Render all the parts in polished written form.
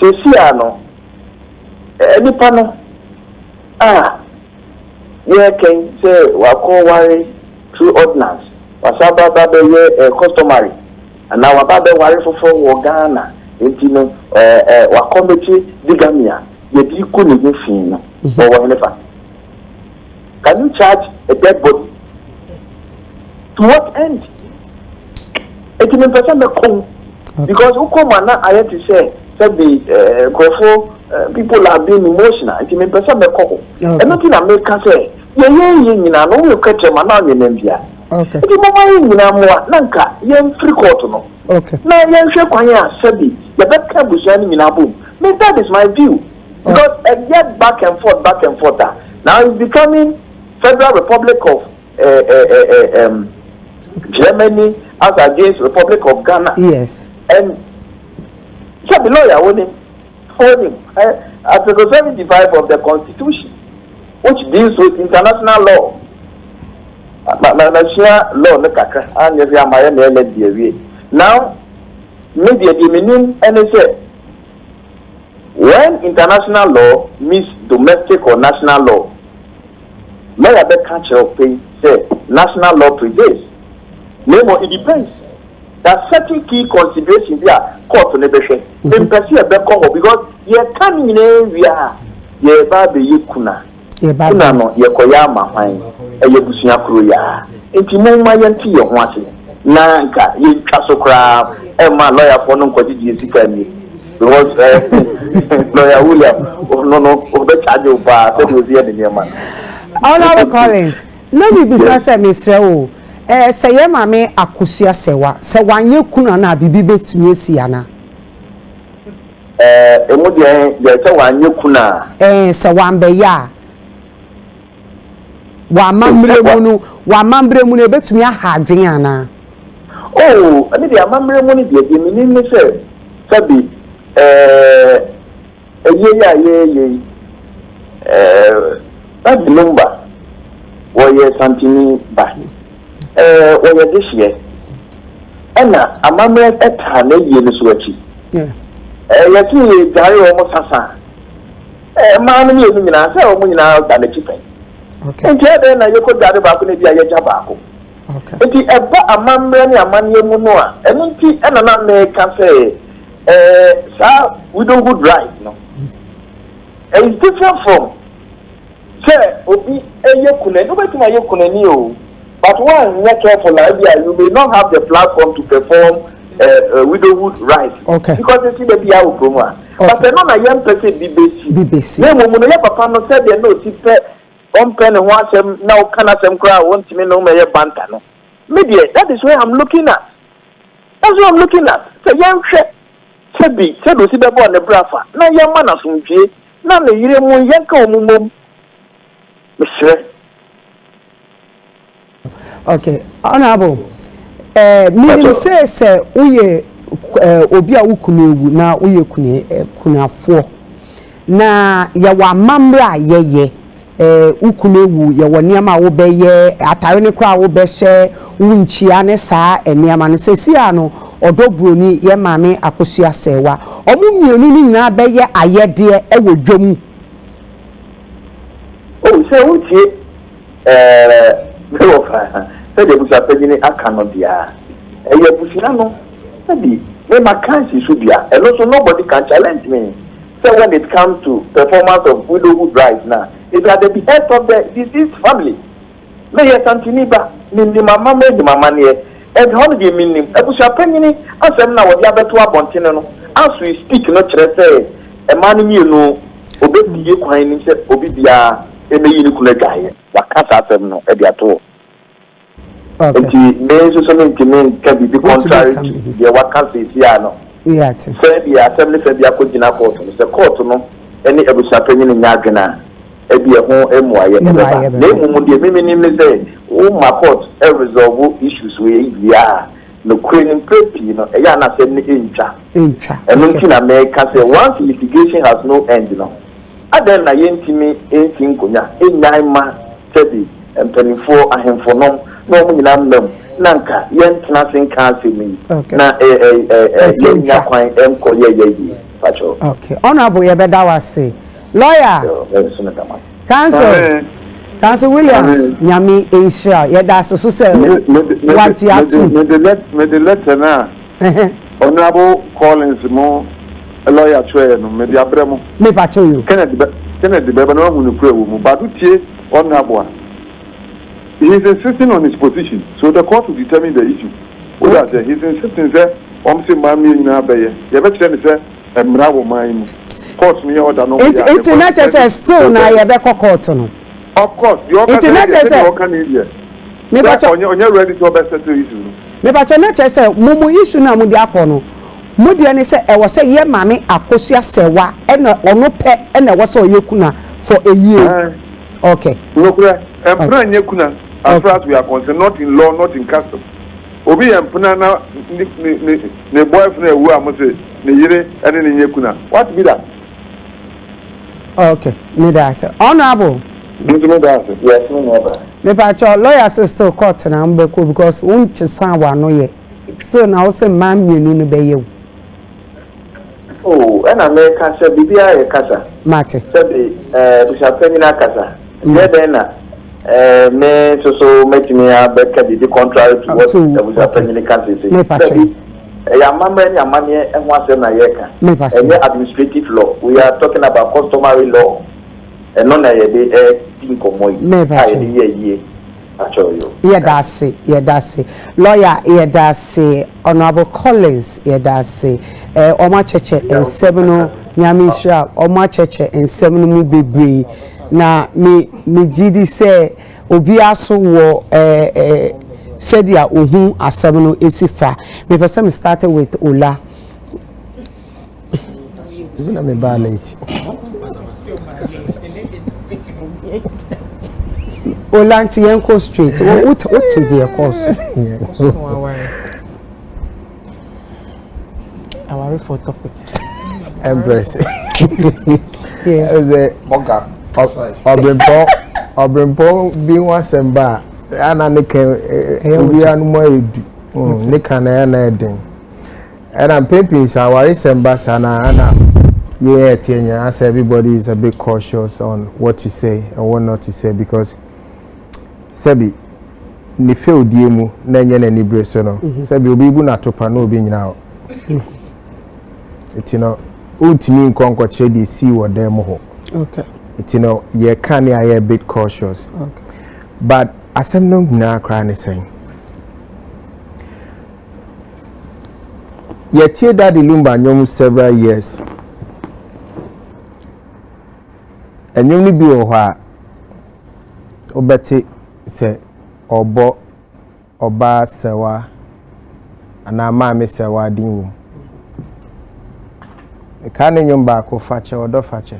Sesiano, any panel. Yeah, can say, Wako worry through ordinance. Wasaba Babe, customary. And now about the worry for Ghana, Wakomiti, Digamia, yet you couldn't be seen or whatever. Can you charge a dead body? To what end? 80% because Ukomana, I had to say, the people are being emotional. 80% and nothing America say, yeah, no, you catch a man in India. Okay. If you are Nanka, young free quarter. Okay. Now, young Shakwaya said, the better was running in a boom. That is my view. Because I get back and forth. Now it's becoming Federal Republic of Germany as against Republic of Ghana. Yes. And so the lawyer hold him Article 75 of the Constitution, which deals with international law. Now, media meaning and say when international law meets domestic or national law, may I be catch of pay say national law prevails. It depends. There are certain key considerations there court on the best. Then pursue a back because you coming in area ye baby you kuna. Kuna no ye koyama fine. E ye busunya kuro ya. Enti mo ma yanti ye ho ase. Na nka ye twasokra e ma lawyer for no nkodi die sika ni. Because lawyer William no obe charge over so do see the man. Honorable Collins, no be bisa Mr. O. Say mame Akosua Serwaa. Serwaa nye kuna na bibi betumi esiana. Emu de Serwaa nye kuna. Serwaa mbeya. Wa mambre mu no betumi aha adwen ana. Oh, ani de mambre mu ni de mini ni se sabi that Lumba woye santini ba woye this year ena amamre eta na ye ni so achi yati jare o mo sasa ma no ye nyina se o mo nyina da na chipen okay ntia de na ye ko jare ba ko na bia ye ja ba ko okay enti eba amamre ni amanye mu no a enu nti ena na me ka se sa we don't good right no it's different from say obi eyekune no betima yekune ni o but one not careful idea you may not have the platform to perform widowhood rights okay because you see the bia wo promo but no na yam person BBC na mo no ya papa no say the no ti pe on pen ho asem na o kana asem kra won ti me no me ye banter no media that is where I'm looking at so yam hwe sabi say do si be bo na brafa na yam ma na somtwe na me yire mu yanka omumom. Okay, honorable. Me say uye obi a wukunu ewu na uye kunafo na ya wa mamra yeye wukunu ewu ya woni ama wo beye atare ne kra wo be hye wunchia ne saa eniama no sesia no odo Broni ye mame Akosua Serwaa omu mienu ni nyina beye ayede ewo dwom. Oh, say uchi say the busa pejini akano dia eye busina no sabi me makansi so dia and also nobody can challenge me. So when it comes to performance of widowhood rights now, it's at the behest of the deceased family. Me ye santini ba ni mama me di mama ne and holiday minim e busa pejini asem na wo dia beto abontene no as we speak no kire say e man mi no obedie kwan ni se obi bia emeyi ni kula gaye wakasa asem no e dia to okay mezo so me can be contrary to the wakasa isia no yeah say the assembly say dia ko gina court no say court no eni ebusa panyi ni nyadwena e bia ho emuaye na emu de mimi ni say o ma court e resolve issues we bia no queen prepi no e ya na say ni encha enu ntina me ka say once litigation has no end no aden na yentimi entin konya enyai ma sabi empanifo ahemfo no no mu nyina nam nanka yen tnasin cancer me na yen yakwan enko ye pacho. Okay, honorable yebeda wase lawyer Council Williams nyami insha yeda so say what you atu me the letter na honorable Collins mo lawyer chwe no me dia bremo me pacho you Kennedy beba no hu no kura wo mu badu tie honorable he is insisting on his position so the court will determine the issue that he is insisting say say mami na beye ye be kire me say emra wo man court me order no it's not just still na ye be court no. Of course, you are Canadian. Me bacho onye ready to be settle issue. Me bacho na che say mumu issue na mudi akono. Mudi ani say e wo say ye mame Akosua Serwaa e na ono pe e na wo say oyekuna for a year. Okay. No kura, empna nyekuna as far as we are concerned, not in law, not in custom. Obi empna na ne boyfriend ewu amose ne yire ene ne nyekuna. What be that? Okay, me that say. Honorable Yes, me never. Me pacho lawyer still court na mbeko because unchi sanwa no ye. Still na o say man mienu no be ye. Oh, and America said bibia e kasa. Mate. Said bisha penina kasa. Then me so make me abeka the contrary to what the penina kasa say. Me pacho. Ya mama ya mani e ho asem na yeka. Me pacho. Administrative law. We are talking about customary law. And no na ye dey Yedase lawyer Yedase honorable Collins Yedase Oma Cheche and Seven Nyamisha Oma Cheche and Seven mu bebre na me gidi say obi aso wo said ya ohun asem esifa me person started with Ola Zuna me ba late Olanti Yanko Street. What's the course? Our for topic. Embrace. Yeah. As a moga. Obrimpo being one semba. Anna Nikan, we are no more. Nikan and Eden. And I'm painting our sembasana Anna. Yeah, Tanya, as everybody is a bit cautious on what to say and what not to say because Sebi ni feel diemu na nye na ni breso no Sebi obi bu na topa na obi nyina it no ultimi nkonko kire dey see what them ho Okay. It no ye can ya a bit cautious. Okay. But asem no na kra ne sen ye tie that the Lumba nyom several years and you need be a obeti say obo oba Serwaa and a mammy Serwaa dinwum. A canning young back of fatcher or do fatcher.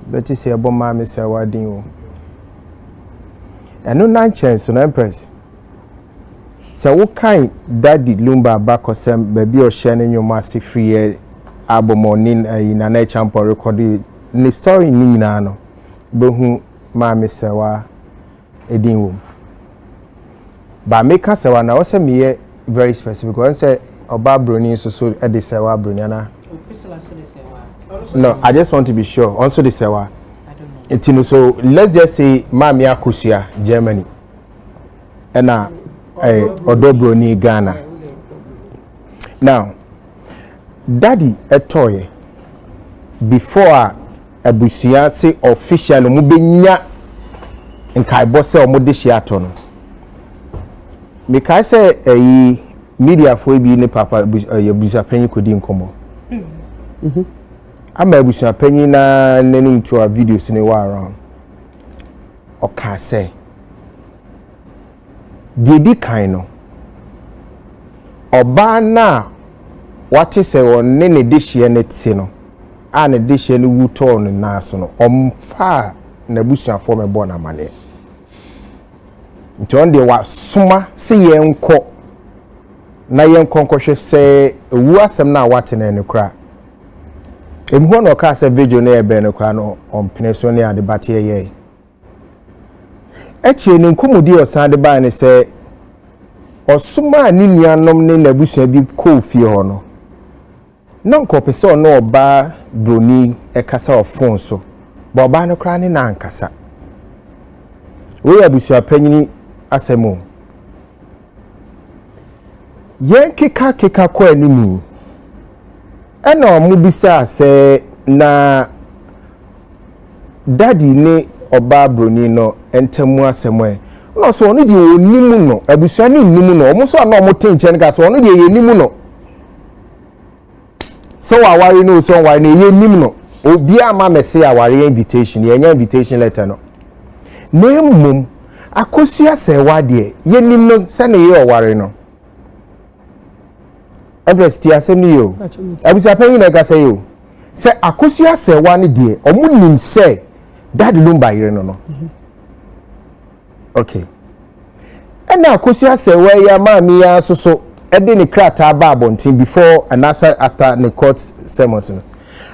Betty say about mammy Serwaa dinwum. And no 9 chance on Empress. So what kind daddy Lumba back or some baby or sharing your massive free album morning in an champion recorded. Ni story ni nyina no behu maame Serwaa edinwom ba meka Serwaa na wose me very specific because say oba Broni so e de Serwaa Broni na no I just want to be sure also the Serwaa I don't know so let's just say maame Akosua Germany na odo Broni Ghana now daddy etoye before abusia say official mu benya nkaibo say omo de hia to no me kai say media for bi ne papa abusia panyi kodi nkomo ama abusia panyi na nanim to a videos ne wa around oka say di kan no oba na wate say won ne de hia ne tse no and addition wu ton na so no omfa na busia for me born amane nti on de wa soma se yenko na yenko nkohwe se wu asem na wate na ne kra emho no ka se video na ebe ne kra no ompene so ne ade bate ye echi ni nkomudi osan de ba ne se osuma ni nuanom ne nabusua bi ko fie ho no na nkopese ono oba Broni ekasa ofon so ba oba no kra ne na ankasa we abusua panyini asemo yen keka ko animi ena omu bisa se na daddy ne oba Broni no entemu asemo no so onu de onimu no abusua ni nimu no omo so na omo tenche nka so onu de ye nimu no so awari no so awari ne ye nimu no obi ama mese awari invitation ye nya invitation letter no nemum Akosua Serwaa de ye nimu no se ne ye awari no Empress ti asem ni yo abusua panyin na ka say yo se Akosua Serwaa ne de omo nim se Daddy Lumba yire no. Okay. And now Akosua Serwaa ya mami ya so ede ni krata ba abontin before and after the court sermons.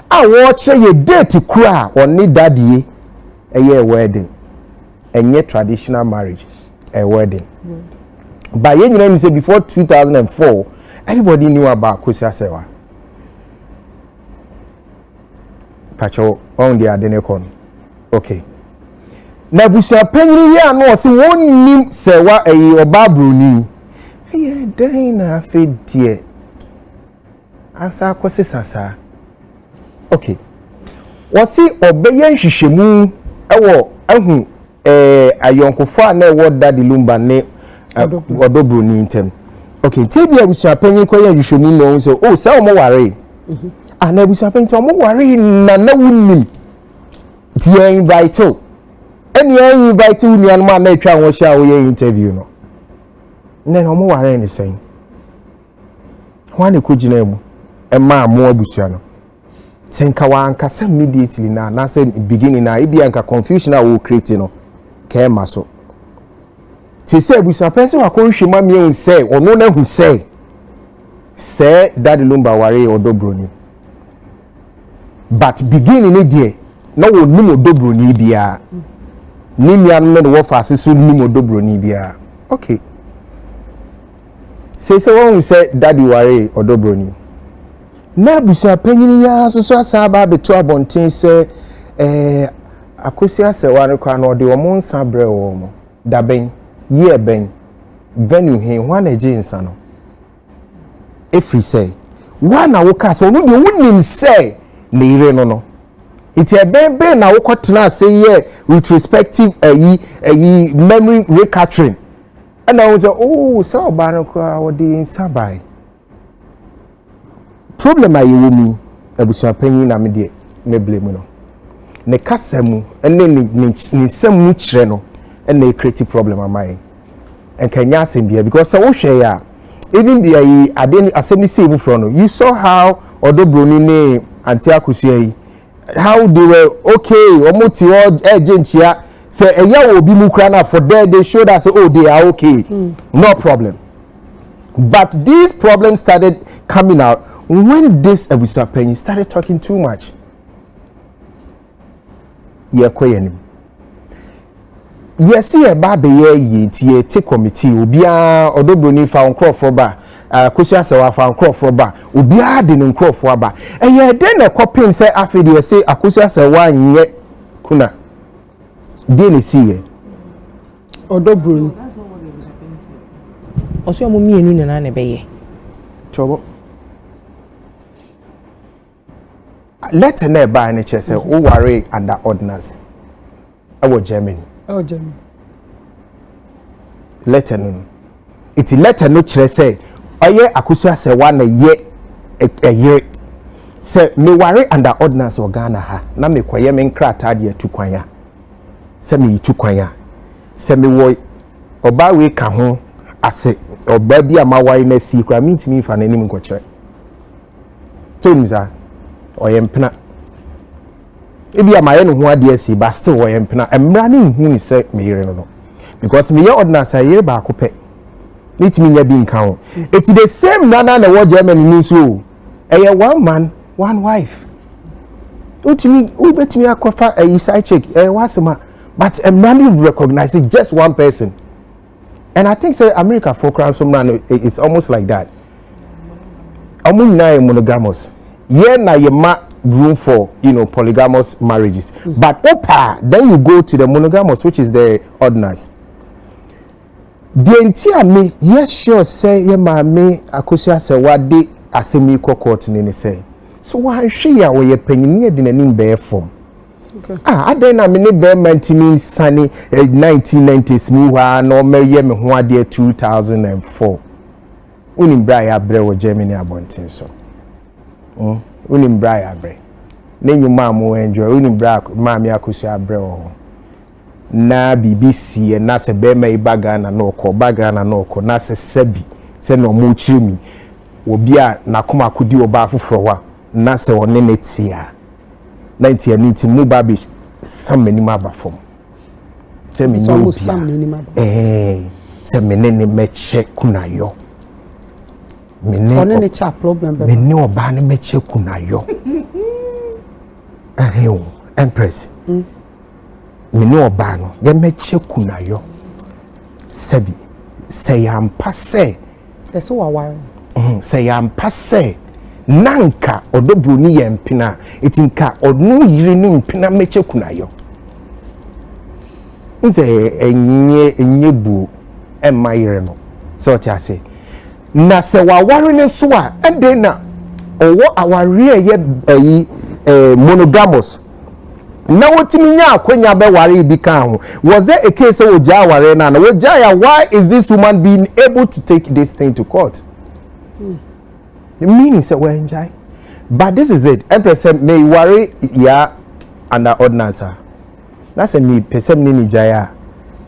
I watch ye date kura on daddy a wedding. And yet traditional marriage a wedding. By any name say before 2004 everybody knew about Akosua Serwaa. Pacho on the adenekon. Okay. Na busia panyini ya no se wonnim Serwaa oba Broni den na afedie asa kwose sasa. Okay. Wasi obeye nhwehwemu ewo ahu ayonkofo na ewo Daddy Lumba ne odo Broni ntem. Okay, tebi abusia panyin koye nhwehwemu no so oh se omo ware. Na abusia panyin omo ware na wunnim. Tie invite any invite you ni anuma na atwa won sha wo interview no nne omo ware ni sen hwane ko gina mu e ma mo abusua no senka wa anka sa immediately na say beginning na e bi anka confusion a wo create no ke ma so ti say abusua pense wa ko hwema mi en say ono na hu say Daddy Lumba ware odo Broni but beginning ni there no wo nim odo Broni bia nimia no wo fa aseso nim odo Broni bia okay say won say daddy ware odo Broni na busa panyini ya so asa ba beto abonten say Akosua Serwaa no kwa no de wo nsa bre wo mo da ben ye ben venue he hwan age nsa no efri say wana wo ka so no de wonim say na ire no it a ben na wo kwotena say here retrospective memory recapturing and I was oh so ba no kwa wo de sabai problem ayi wo mi abusua panyin na me de me blame no ne kasemu ene ni semu kire no ene create problem amai and kanya asem bia because so wo hwe ya even the ayi asem save from no you saw how odo Broni ne anti Akosua yi how they were okay omuti agentia say eya obi mukra na for there they showed us oh they are okay no problem but these problems started coming out when this abusua penny started talking too much ye koyenim yes ye ba be ye tie te committee obia odo Broni fa onkrofo ba Akosua Serwaa fa nkrofo ba obia de nkrofo aba eye de na kopin say afide say Akosua Serwaa nye kuna de ne siye odo Broni that's not what the Japanese said oso mo mienu na na be ye chobo let na ba na che say o ware under ordinance awo Germany letter no it's letter no chere say oye Akosua Serwaa na ye eye say me ware under ordinance organa ha na me kwaye me nkrata de atukwanya say me itukwanya say me wo oba we ka ho ase oba bi amaware na si kra mitimi fa na nim nkochere so mza oye mpena ebi amaye no ho ade asi ba still oye mpena emra ne hu ni say me yire no because me ye ordinance ayire ba akopɛ mitimi nya bi nka ho it's the same nana na wo Germany ni so eye one man one wife utimi ubetimi akofa a side check wasema but emrani recognize just one person And I think say America for crowns from man it's almost like that. Amu monogamous. Yeah, na you ma room for polygamous marriages. But opa, then you go to the monogamous, which is the ordinance. The entire me, yes, sure say ye me Akosua Serwaa de asemi court ni say. So why she ya we penny near the name bear form. I then I mean bear means sunny 1990s me no me me ho ade 2004. Unim bra abre wo Germany abonten so. Unim bra abre. Na nyuma mo enjoy unim bra ma me Akosua abre wo. Na BBC na se be me bagana na oko na se sebi se no mo chirimi obi a na koma kodi oba foforo wa na se one ne tia 90 ni ti mu ba bi samani ma ba fom se me no samani ma ba se me ne meche kunayo me ne one ne cha problem me ne oba ne meche kunayo empress mini oba no ye meche kunayo sebi say am passe eso wa wire say am passe nanka odobru ni ye mpina etinka odnu yiri ni mpina meche kunayo nze enye bu emayire no so ti ase na se wa ware ne so a ende na owo aware ye monogamous. Now what me nya akwenya be ware bi kan ho was there a case wo ja ware na wo ja why is this woman being able to take this thing to court? The meaning say we enjoy, but this is it. Empress may worry ya under ordinance. That's a me person ni jaya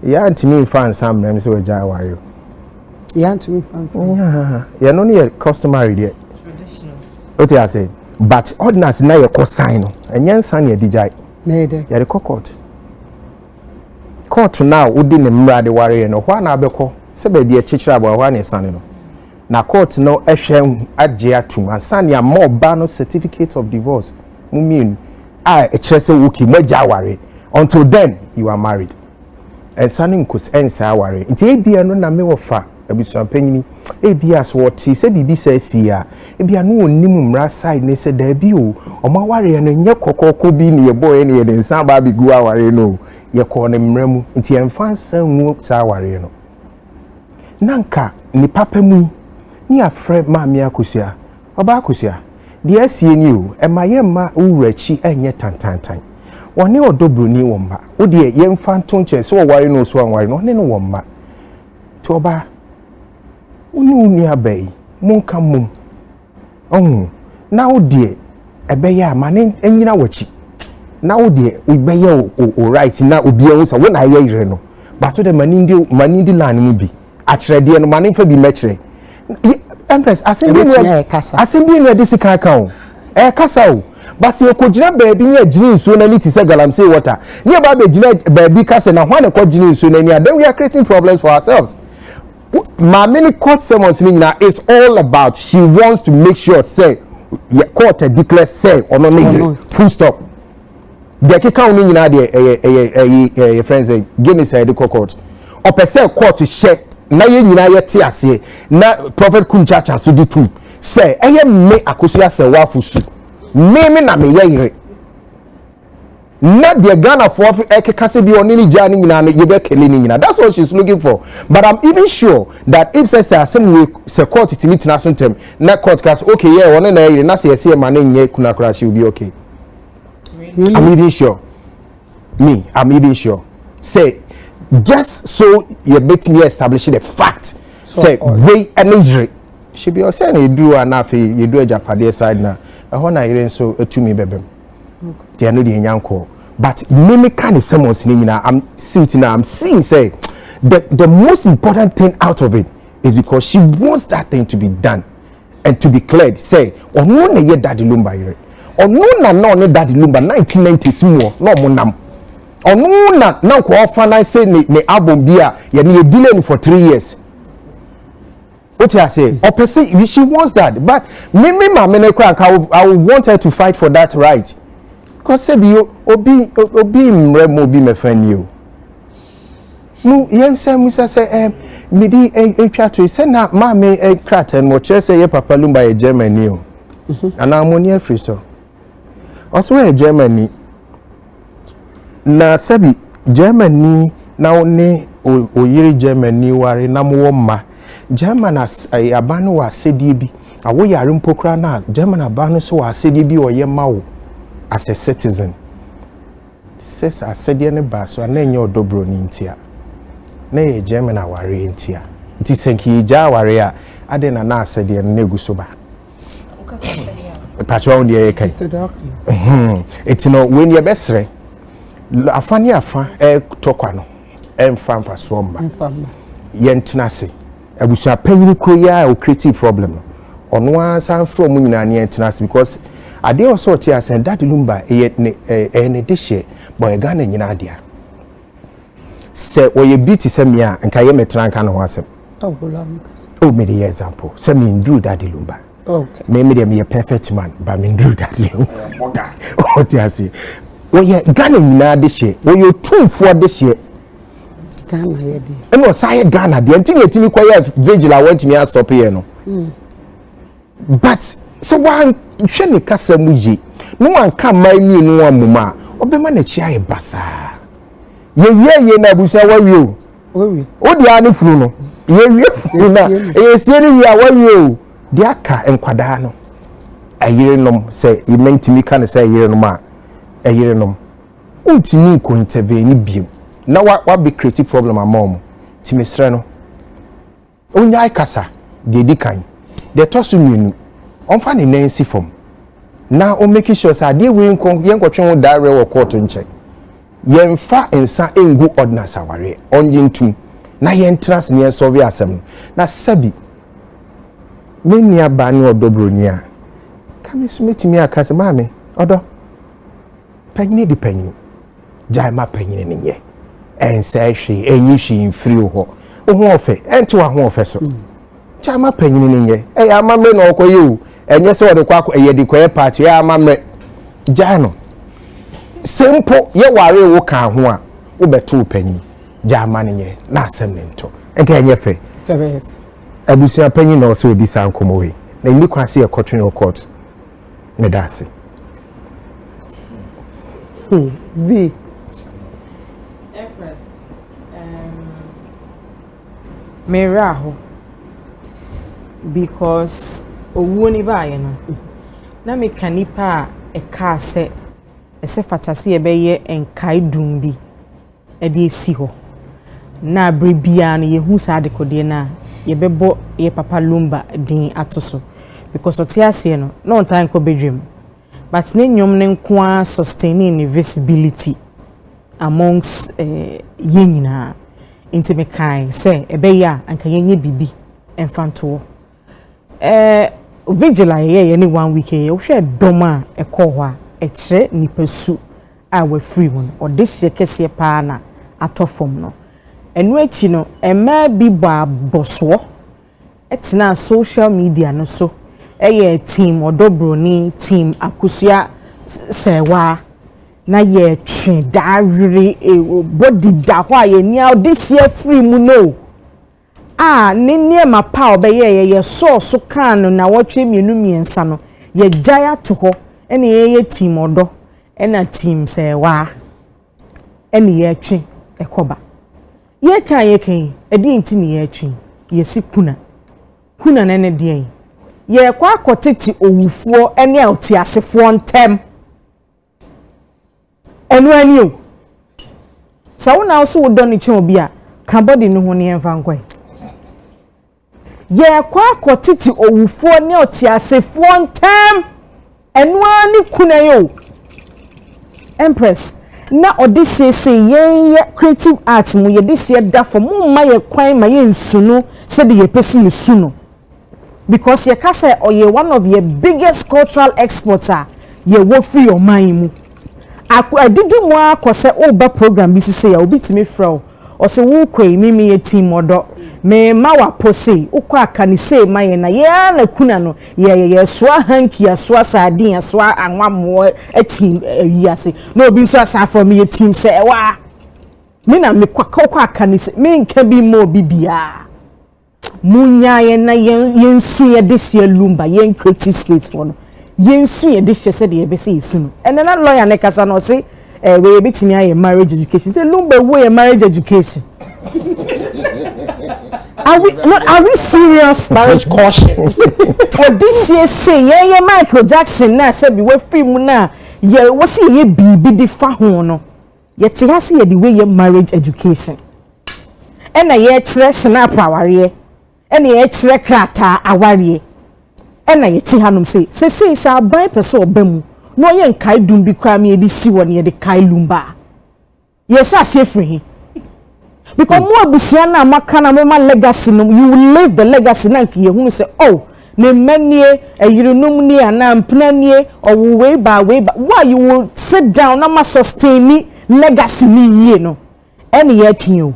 ya antimi fan sam na me say we ja ware ya antimi fan sam ya no near customary there traditional what you say but ordinance na your sign no enyen san ya dijai nede ya the court now udi ne mra de ware no hwa na abekọ se ba bia chichira aba hwa ne sane no na court no ehwe agye atum asane ya mo ba no certificate of divorce mumin ekire se wuki magya ware until then you are married and sane nkos ensa ware nti ebia no na me wofa abusuan panyini ebia so woti se bibi se sia ebia no onim mra side ne se da bi o oma ware no nye kokoko bi ne ye boy ne ye de nsa ba bi gu aware no ye ko ne mramu nti emfa sanwu sa ware no nanka ni papa mu ni afre maami Akosua oba Akosua de asie ni o emaye ma owurachi enye tantantan woni odobroni wo mba wo de ye mfa ntonche se wo ware no so anware no ne no wo mba to oba unu abai monka mum na wo de ebeye amane enyina wachi na wo de ubeye o right na obi ehun sa wo na ye yire no but to the manindi land mu bi akyerede no mane fa bi mekire empress asembi no de sika kan o kasa o but ye ko gina baabi nya gini nsuo na liti se galamsey water ne ba be gina baabi kasa na hwan ko gini nsuo na nia then we are creating problems for ourselves. My many court sermons is all about she wants to make sure say court declares say or no full stop. The kika uni nyina de your friends say give me say the court or per se court to check na ye nyina ye ti ase na prophet kunchacha so di tu say eye me Akosua Serwaa fusu me na me ye not the Ghana for Ekekase bi onini jani nyina no yebe kele ni nyina. That's what she's looking for. But I'm even sure that if says some way se court it meet national term na court case okay yeah one na yire na say say man nye kuna kura she will be okay. Really? I'm even sure. I'm even sure. Say just so you bet me establish the fact so say way energy she be say na you do anafe you do a Japade side na ho na yire so etumi bebem. They know the yanko, but many kind of sermons I'm seeing say the most important thing out of it is because she wants that thing to be done and to be cleared. Say, or no na ye daddy Lumba here, or no na daddy Lumba 1990s more no monam, or no na now ko offer say ne album bia ye ne delay for 3 years. What I say, or per se she wants that, but me I would want her to fight for that right. Because say you obi mremo obi me friend you no yense musa say midi etwa to say na ma me kraten mo che say ye papa Lumba ye Germany o ana amoni afri so also ye Germany na sabi Germany na oni oyiri Germany ware na mo ma German as abanu wa sedi bi awo yare mpokra na German abanu so wa sedi bi oye mawo as a citizen says asedi ne ba so na enye odobro ni ntia na ye German aware ntia nti senki ja aware a ade na asedi ne guso ba patwa on ye kai it's no when you besre afani afa tokwa no emfa mfa so mba ye ntenase abusua panyini kro ya o creative problem ono ansan from nyina ne ntenase because ade also tia asen Daddy Lumba ne dishe boy Ghana nyina dia se oye beauty se me a nka ye metranka no ho asem oh me the example se me ndru Daddy Lumba okay me dem perfect man but me ndru Daddy Lumba oh tia se oye Ghana nyina dishe oye tumfo dishe Ghana ye di eno say Ghana de nti yetimi kwaya vigil I want me to stop here no but so one hwe kasa mu yi no wan ka mai mi no amuma obema na chi aye basa ye na busa wawie o di anu funu no ye funu na ye sie ni wi a wawie o di aka enkwada no ayire nom se imentimi ka ne se ayire nom a ayire nom untimi ko intervene biem na wa be creative problem amom timesre no onya kasa de dikan de tosu minu onfa ne nansi form na o make sure say de we nkon yen kwotwe ho dare wo court nche yen fa ensa engu ordinance aware onjintu na yen trust ne solve asem na sabi meni aba ne odobroni a kame sumetimi akase maame odo panyini di panyini jai ma panyini ne nye ensa hwe enyi hwe mfiri ho ho ofe enti wa ho ofe so chama panyini ne nye amamre na okoye o enye se wode kwa ye di kwa party ya amamre jano simple ye ware wo kan ho a wo beto panyini jama ne nye na asem ne nto enka enye fe abusia panyini na o se odi sankomo we na ni kwa se ye kotwe o court ne dase v Meraho because owo ni ba ye no na me kanipa e ka se fatase e be ye enkai dum bi e bi esi ho na brebia no ye hu sa de kode na ye bebo ye papa Lumba din atoso because otiase no no time ko bedwem but ne nyom ne nko sustaining visibility amongst ye nyina inti me kai say ebeya anka yenye bibi enfanto vigila ye ni 1 week ye hwe doma ekohwa ekire nipasu a we free one or this ye kese pa na atofom no enu echi no ema bi ba boso etina social media no so eye team Broni team Akosua Serwaa na ye twe dariri body da ho aye ni this year free mu no ne ma pa obeye ye so kan na wotwe mienu miensa no ye jaya to ho ene ye team ena team Serwaa ene ye twe ekoba ye kan edi nti ne ye twe ye si kuna na ne de ye kwa akoteti owufuo ene otiasefo ntem enu ani o sawo na so wo doni chen obi a ka body no ho ne enfa nkoi ye kwa akotiti owufuo ne otiasefo ntem enu ani kuna yo empress na odihye se ye creative arts mu ye dihye da for mu ma ye kwan ma ye nsunu se de ye pesi ye suno because ye ka say oye one of your biggest cultural exports ye wo free your mind mu adidi mu akose oba program bi so say ya obitimi frɛ o se wo kwai mimi ye team odo me ma wa pose ukwa kanise ma ye na ye na kuna no ye soa hanki ya soa sadin ya soa anwa mo team wiase no obi so asa from ye team Serwaa me na me kwa kanise me nka bi mo bibia munya ye na yensu ye de hye Lumba yen creative space for no yensu ye de hye se de ye be se yesu no ene na lawyer ne kasa no se we betimi aye marriage education say Lumba wo ye marriage education are we serious? Marriage caution. For this year say ye Michael Jackson na say bi we film na ye wo se ye bibi di fa ho no ye te ha se ye the way ye marriage education ena ye kire snap aware ena ye kire krata aware ena ye te hanom say sa ban person obamu no ye nkai dum bi kwa me edi si won ye de kai Lumba ye sha se free because more abusia na maka na mama legacy no you will live the legacy na nke ye hunu say oh ne manie ayirenum ni ana mpna nie or way by why you will sit down na ma sustain me legacy ni ye no ene ye tun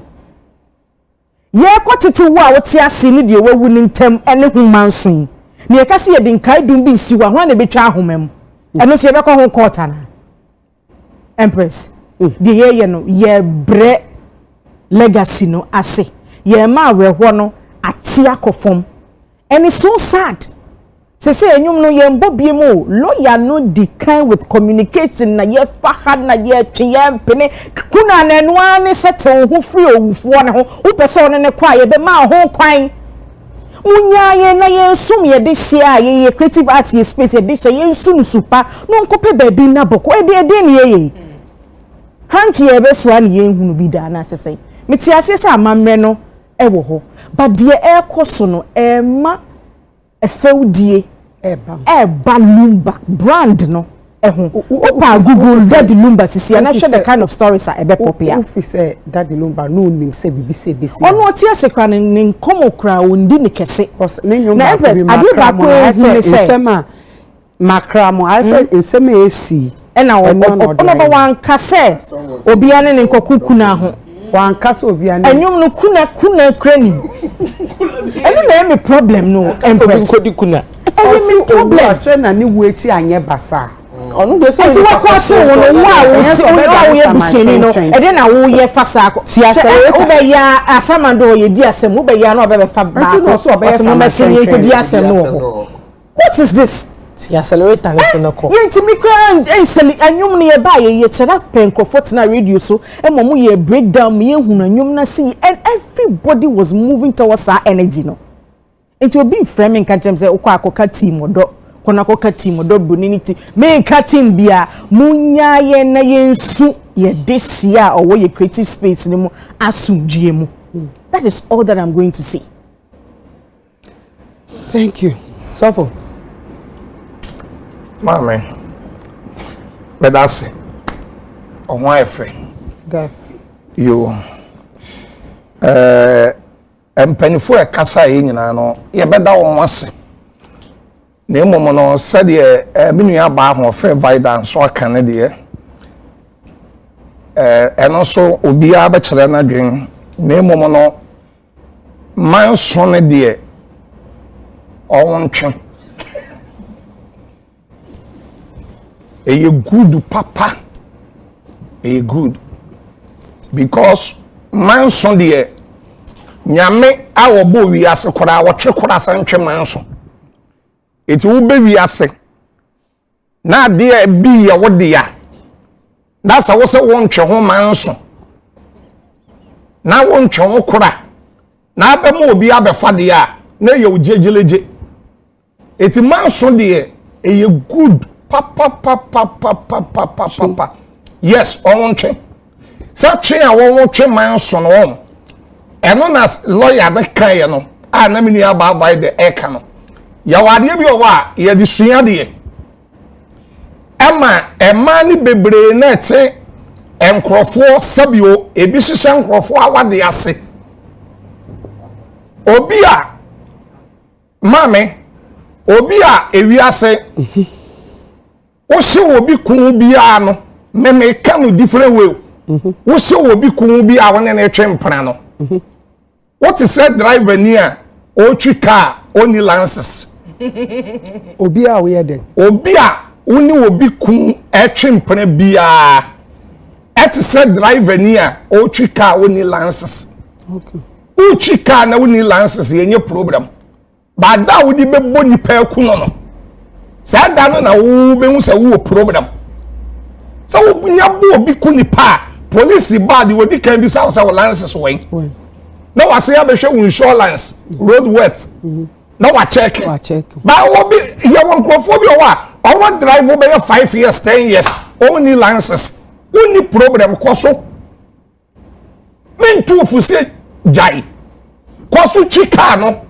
ye kwotete wo a wote ase ni de wawu ni ntem ene humanson ne ye kase ye de nkai dum bi si wa ho na betwa ahomam eno so ye bekọ ho quarter na empress de ye no ye bre legacy no ase ye ma aweho no ate akofom and it's so sad say enyum no ye mbobie mo lawyer no decline with communication na ye fa na ye twe mpene kuna na eno ane settle ho free owufo ne ho wo pese one ne kwa ye be ma ho kwan munya ye na ye nsum ye de hia ye creative arts ye space ye de hia ye nsum supa no nkope ba bi na boko e de ne ye hanki ye be so an ye hunu bi da na sesai meti ase sa amamre no e wo ho but de e koso no e ma e feudie eba Lumba brand no e ho opa Google Daddy Lumba sisi na share the kind of stories are ebe popia office Daddy Lumba no nim se bibi se besi ono ti ase kra ne nkomo kra ondi ne kese ne nyom ba ko nsema makramo ase nsema esi na ono ba wan kase obia ne nkokuku na ho wan kase obia ne enyum no kuna krani eno na me problem no empress kodi kuna any problem na ni wo echi anye basa onu de so ti wa ko se won no wa ye buseni no e de na wo ye fasa ko wo be ya asamando ye di asem wo be ya no be fa ba no so be asem no what is this si accelerator no so no ko ye ntimi kra enseli anyum ne ye ba ye chera penkofot na radio so e momu ye breakdown me hunu anyum na see and everybody was moving towards our energy no it will be framing kan tem say ukwa akoka team odo kona akoka team odo bonity me ka team bia munya ye na ye nsu ye desia or ye creative space ni mu asumdue mu that is all that I'm going to say. Thank you Sofo Mame medase ohun efe that's you empanifo e kasa ye nyina no ye beda won wase na emomo no sade minu ya ba ho fe vida so aka ne de eno so obi a ba kire na dwen na emomo no man so ne de owon twen a good papa a good because man son de nyame awo bo wi ase kora wo twe kora santwe man so eti wo be wi ase na de bi ya wo de ya na sa wo se won twe ho man so na won twe ho kora na ba mo obi abefa de ya na ye wo jejeleje eti man so de a good papa yes on twe sa twe a won twe man so no won eno na lawyer de kan ye no a na mini aba vai de eka no ya wade bi o wa ye di sua de ema ni bebre na te enkrofo sabio ebi hihye enkrofo awade ase obi a mame obi a ewi ase wo se obi kun bia no me ka no different way wo se obi kun bia wona na etwe mpra no what is that driver near o twi car oni lances obi a wo ye den obi a woni obi kun etwe mpra bia at said driver near o chika only lances. Okay. O chika na only lances any problem. But that would be boni per kunono. Sad down na wo be say wo problem. So nya bo bi kuni pa police bad we can be south lances when. Now I say I show insurance, road worth. Now I check. But what be here one crofobia I want drive over 5 years, 10 years, only lances. Only problem koso. Men too for say jai. Koso chikano.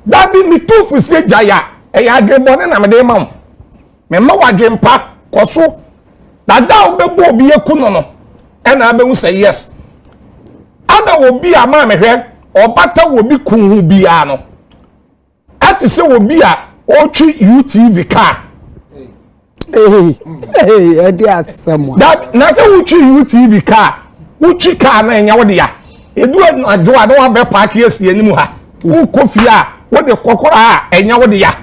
That be me too for say jaya. E ya dwe bone na me dey mam. Me ma wa dwe mpa koso. That will be bo bi ekuno no. E na be say yes. Ada wo bi ama me hwe obata wo bi kunhu bi a no. Ati se wo bi a Ochi UTV car. Hey, dear someone. That na say uchi UTV car. Uchi car na enya wo de ya. Edu adwo a na wa be park yes animu ha. Wo kofi a wo de kokora a enya wo de ya.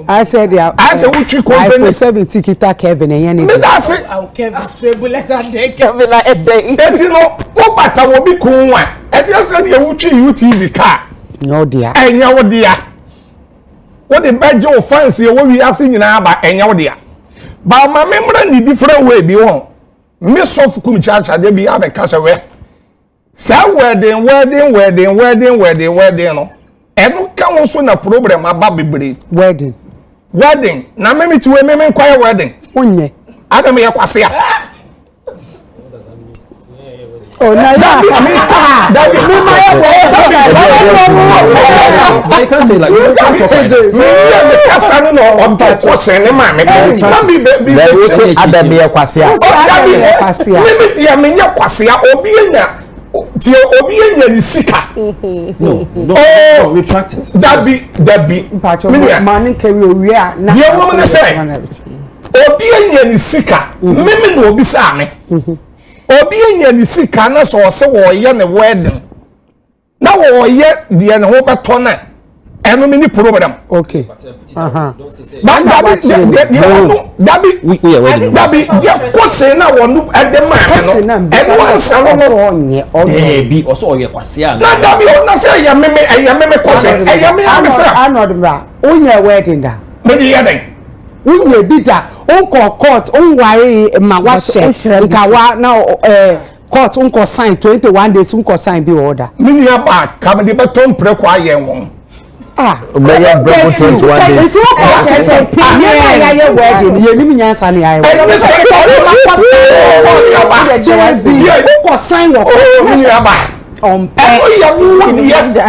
I said yeah. I say uchi company for 70 kita Kevin enya ni. Me da say Kevin stable as and Kevin a day. Eti no wo bata wo bi kunwa. Eti say de uchi UTV car. No dear. Enya wo de ya. What the badge of fancy what we are seeing about any idea. But my memory in different way be one. Miss of Kumchacha, they be have a castaway. Say wedding. No. And no come also na problem about baby. Wedding. Na me to women choir wedding. Unye. Adam ya kwasia. Oh, na ya. That be me I can't say like you can't say this. Me kasa no on to question ma me. That be Adabia kwasia. Me dia me nya kwasia obi enya ni sika. No, retract it. That be Man carry owia na. Dia woman say obi enya ni sika. Me no obi sa me. Obi enya ni sika na so se wo ye ne wedding. Na wo ye de ne ho beto na eno mini problem. Okay. Don't say. But Dabi We are wedding. Dabi dia kwose na wonu edema no. Eno ansa no Be also ye kwasia. na Dabi ona say ya meme kwose. Ya me amisa. Anod bra. Unye wedding da. Me di yeden. Unye bida. Unko court unware ma wa she. Nkawa na court unko sign 21 days unko sign be order. Mini aba kam de beton pre kwa ye won. Obeya brabo 21 days. It's what I say. Yeah, wedding. You need me answer ni ayo. Unko sign wo. Mini aba. Eno ya wo de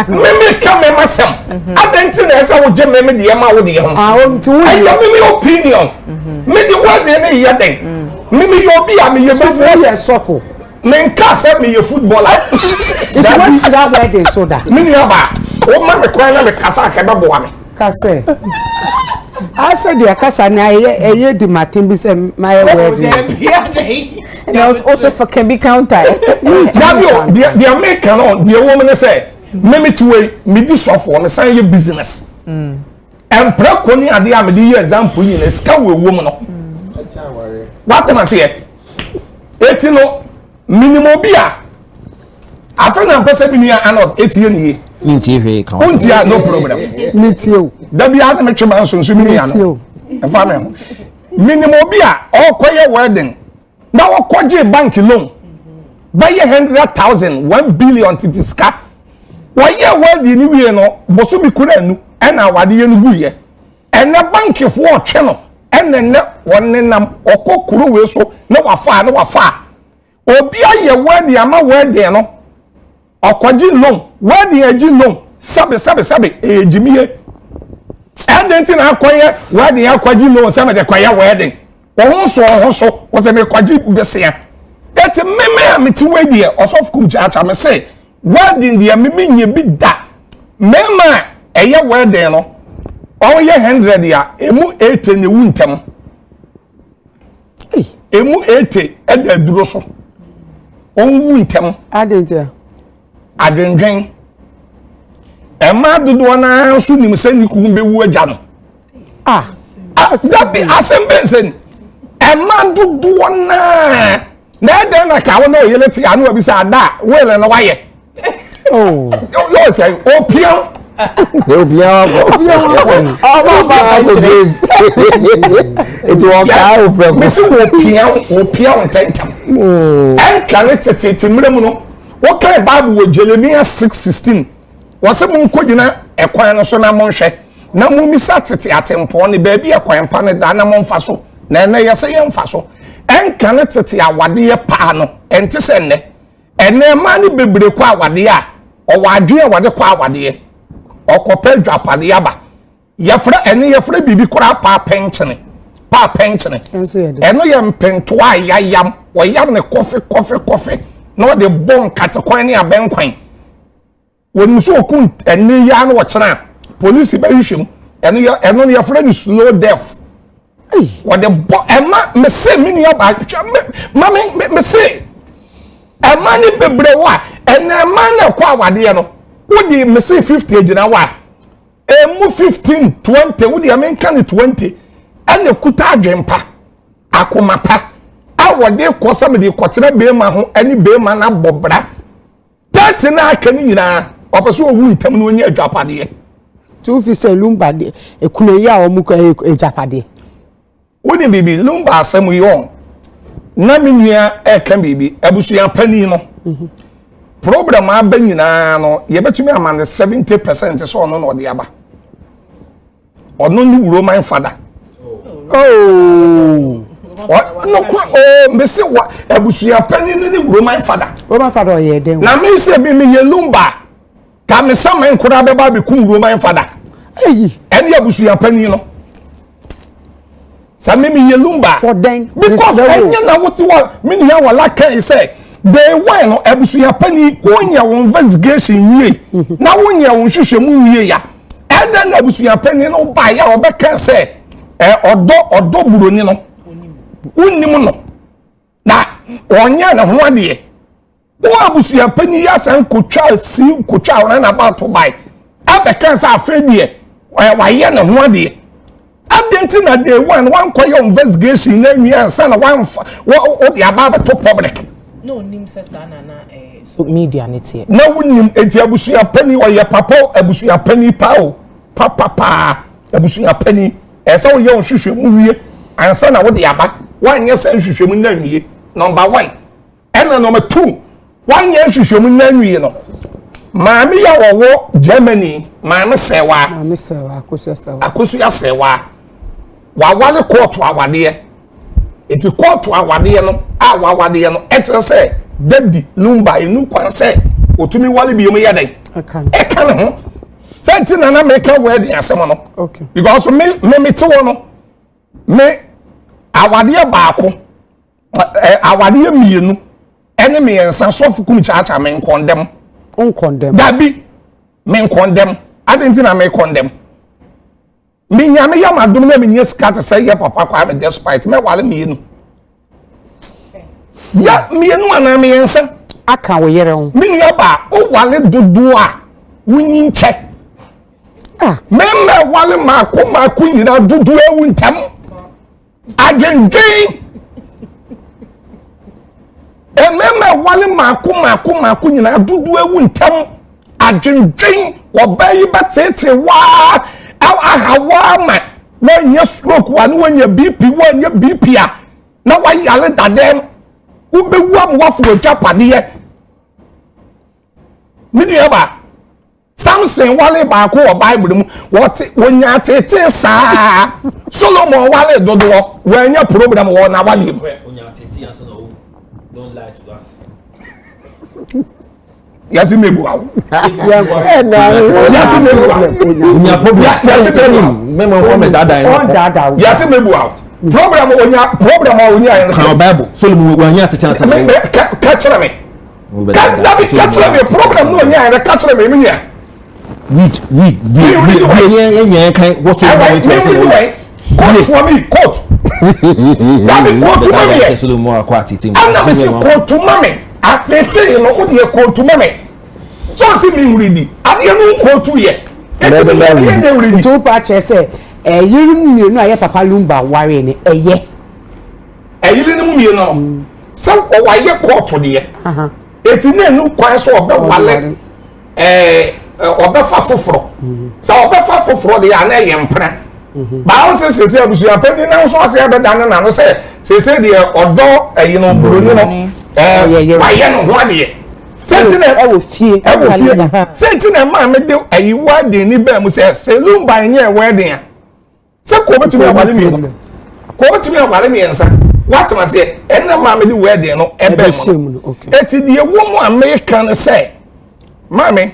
meme ka me masem. Adenti na esa wo je meme de ma wo de ho. Nti wo I am my opinion. Me the word dey na yeden. Me you be am ye business. suffer. Me nka say me ye footballer. It's what that wedding so that. Me ni aba. O ma me kwa na me kasa ka be bo ame. Kase. I said the kasa na eye di Martin be say my wedding. And I was also for can be counter. Dabio, the American on the woman say, me to me this software me say your business. And prakoni ade am the example in a ska we woman no. What am I say? Eti no minimum bia. Afena pese bi ni anod eti ye ni. Minti hwe kan. Unti no problem. Meet you. Dabi ade me twema nso mi ni ano. E fa me. Minimum bia o koye wedding. Now kwaje bank loan. Buy 100,000, 1 billion to discard. Why ye wedding ni we no boso mi kura nu e na wade ye nu guye. E na bank for channel e na wonne nam okokuru we so na wafa. Obi aye wedding ama wedding no. Okwaje loan, wedding aji loan. Sabe ejimiye. Adenti na akoye wedding akwaje loan sabe de kwaye wedding. Ohun so was a me kwaji besia. Eti meme amiti wedi osof kumchacha me say wedding dia meme nye bi da. Mema eye wedding no. O ye 100 ya emu 80 ne wuntem. Emu 80 e da duro so. On wuntem Adentia. Adwenwen. Ema dodo na so nim se ni ku be wu agya no. Ah. Asembe nsen. man do one na then I can't know you let you know beside that well and why oh you say opium it was Miss opium tentam and can it to what kind of Bible with Jeremiah 6:16 was a moon codina a quan so na monche na mummy sat at tempo ni baby a quan pane dana mon faso na ya say yam faso and can it to our dear pano and to send and ne money bebre kwa wadia or wadria wade kwa wadie or copel drop at the yaba yafra and yafra bibi kora pa penchene and no yam pen twa yam or yam ne coffee no the bone category a banquet when so kun and yan watchna police by issue and your friend is slow death what the emma me say mini about mammy me say a money bebrewa and a man kwa wade no what the me say 50 agina wa emu 15 20 what the men can 20 and the kuta adwempa akomapa awode kosa me de kotena be ma ho ani be ma na bobra tati na aka ni nyina opeso owu ntam no onye adwapade tu fi se Lumba de ekunu ya o mu ko ejapade woni bibi Lumba asem yo na menua e kan bibi abusua pani no program aba nyina no ye betumi amane 70% so ono no de aba ono ni wuro man fada oh no oh me say what abusua pani ni wuro man fada o ye den na me say bi me ye Lumba ka me saman kura be ba be kum wuro man fada eyi eni abusua pani no Sami mi Lumba for then because enya na what wa mini ya wala kan say they why no abusuya pani wonya won investigation wie na wonya won hwehwe mu wie ya and then abusuya pani no ba ya obeka say odo Broni no unnim no na wonya na ho ade wo abusuya pani ya san kotwa na about to buy abeka say afedie wa ye na ho ade Adenti na day one quiet investigation na mi ansa na one what the about to public no nim sesa na so media nete na wonim enti abusua pani o ye papa abusua pani papa abusua pani esa wo ye hwehwe mu wie ansa na wo de aba wan ye san hwehwe mu na nwie number 1 and number 2 wan ye hwehwe mu na nwie no maami ya wo Germany maami Serwaa Akosua Serwaa wawale court awade eti court awade no awade no etre say daddy Lumba enu kwan say otumi wale bi mu yedai ekan ho say ti na make word asem no okay because me te wo no me awade baako awade mienu ene me ensa sofukum chacha me condemn dabi me condemn adenti na me condemn me nyame ya madum na me nyesika te say ye papa kwa me despite me wale mienu ya mienu ana me yensa aka wo yere ho me ya ba o wale dodo a wunyi nche me wale mako nyina dodo ewu ntam agenjen me wale mako nyina dodo ewu ntam agenjen obayi batete wa ahawa ma wanya stroke wanya BP a na wayale dadem ubewu am wafo japade mini ba Samson wale ba ko Bible mu wonya tete saa Solomon wale dodo wanya program wo na wale wonya tete answer no don't lie to us yasi mebu awo yasi mebu awo unya problem yasi tell him memo ko me dada no yasi mebu awo program onya kan Bible Solomon wanya tete answer no catch me program no onya catch me me nya read yen kan what you want to say quote for me quote that be quote to me Solomon akwa tete ana be say quote to me atete no odi quote to me so see me ready ade no quote to ye to pa che say yirum mienu aye papa Lumba ware ni eye ayili ni mu no so o wa ye court de eti na enu kwan so obe wale obe fa foforo so obe fa foforo de ya na ye mpra ba o se abusu apani na so ase be dan na no se de odo ayi no Broni no wa ye no ho de senti na e wo fie senti na ma me de ayi wa de ni ba mu se Lumba nye wedding a se ko betumi awale mi no ko betumi awale mi ensa what ma say enna ma me de wedding no e be mo eti de wo mu American say ma me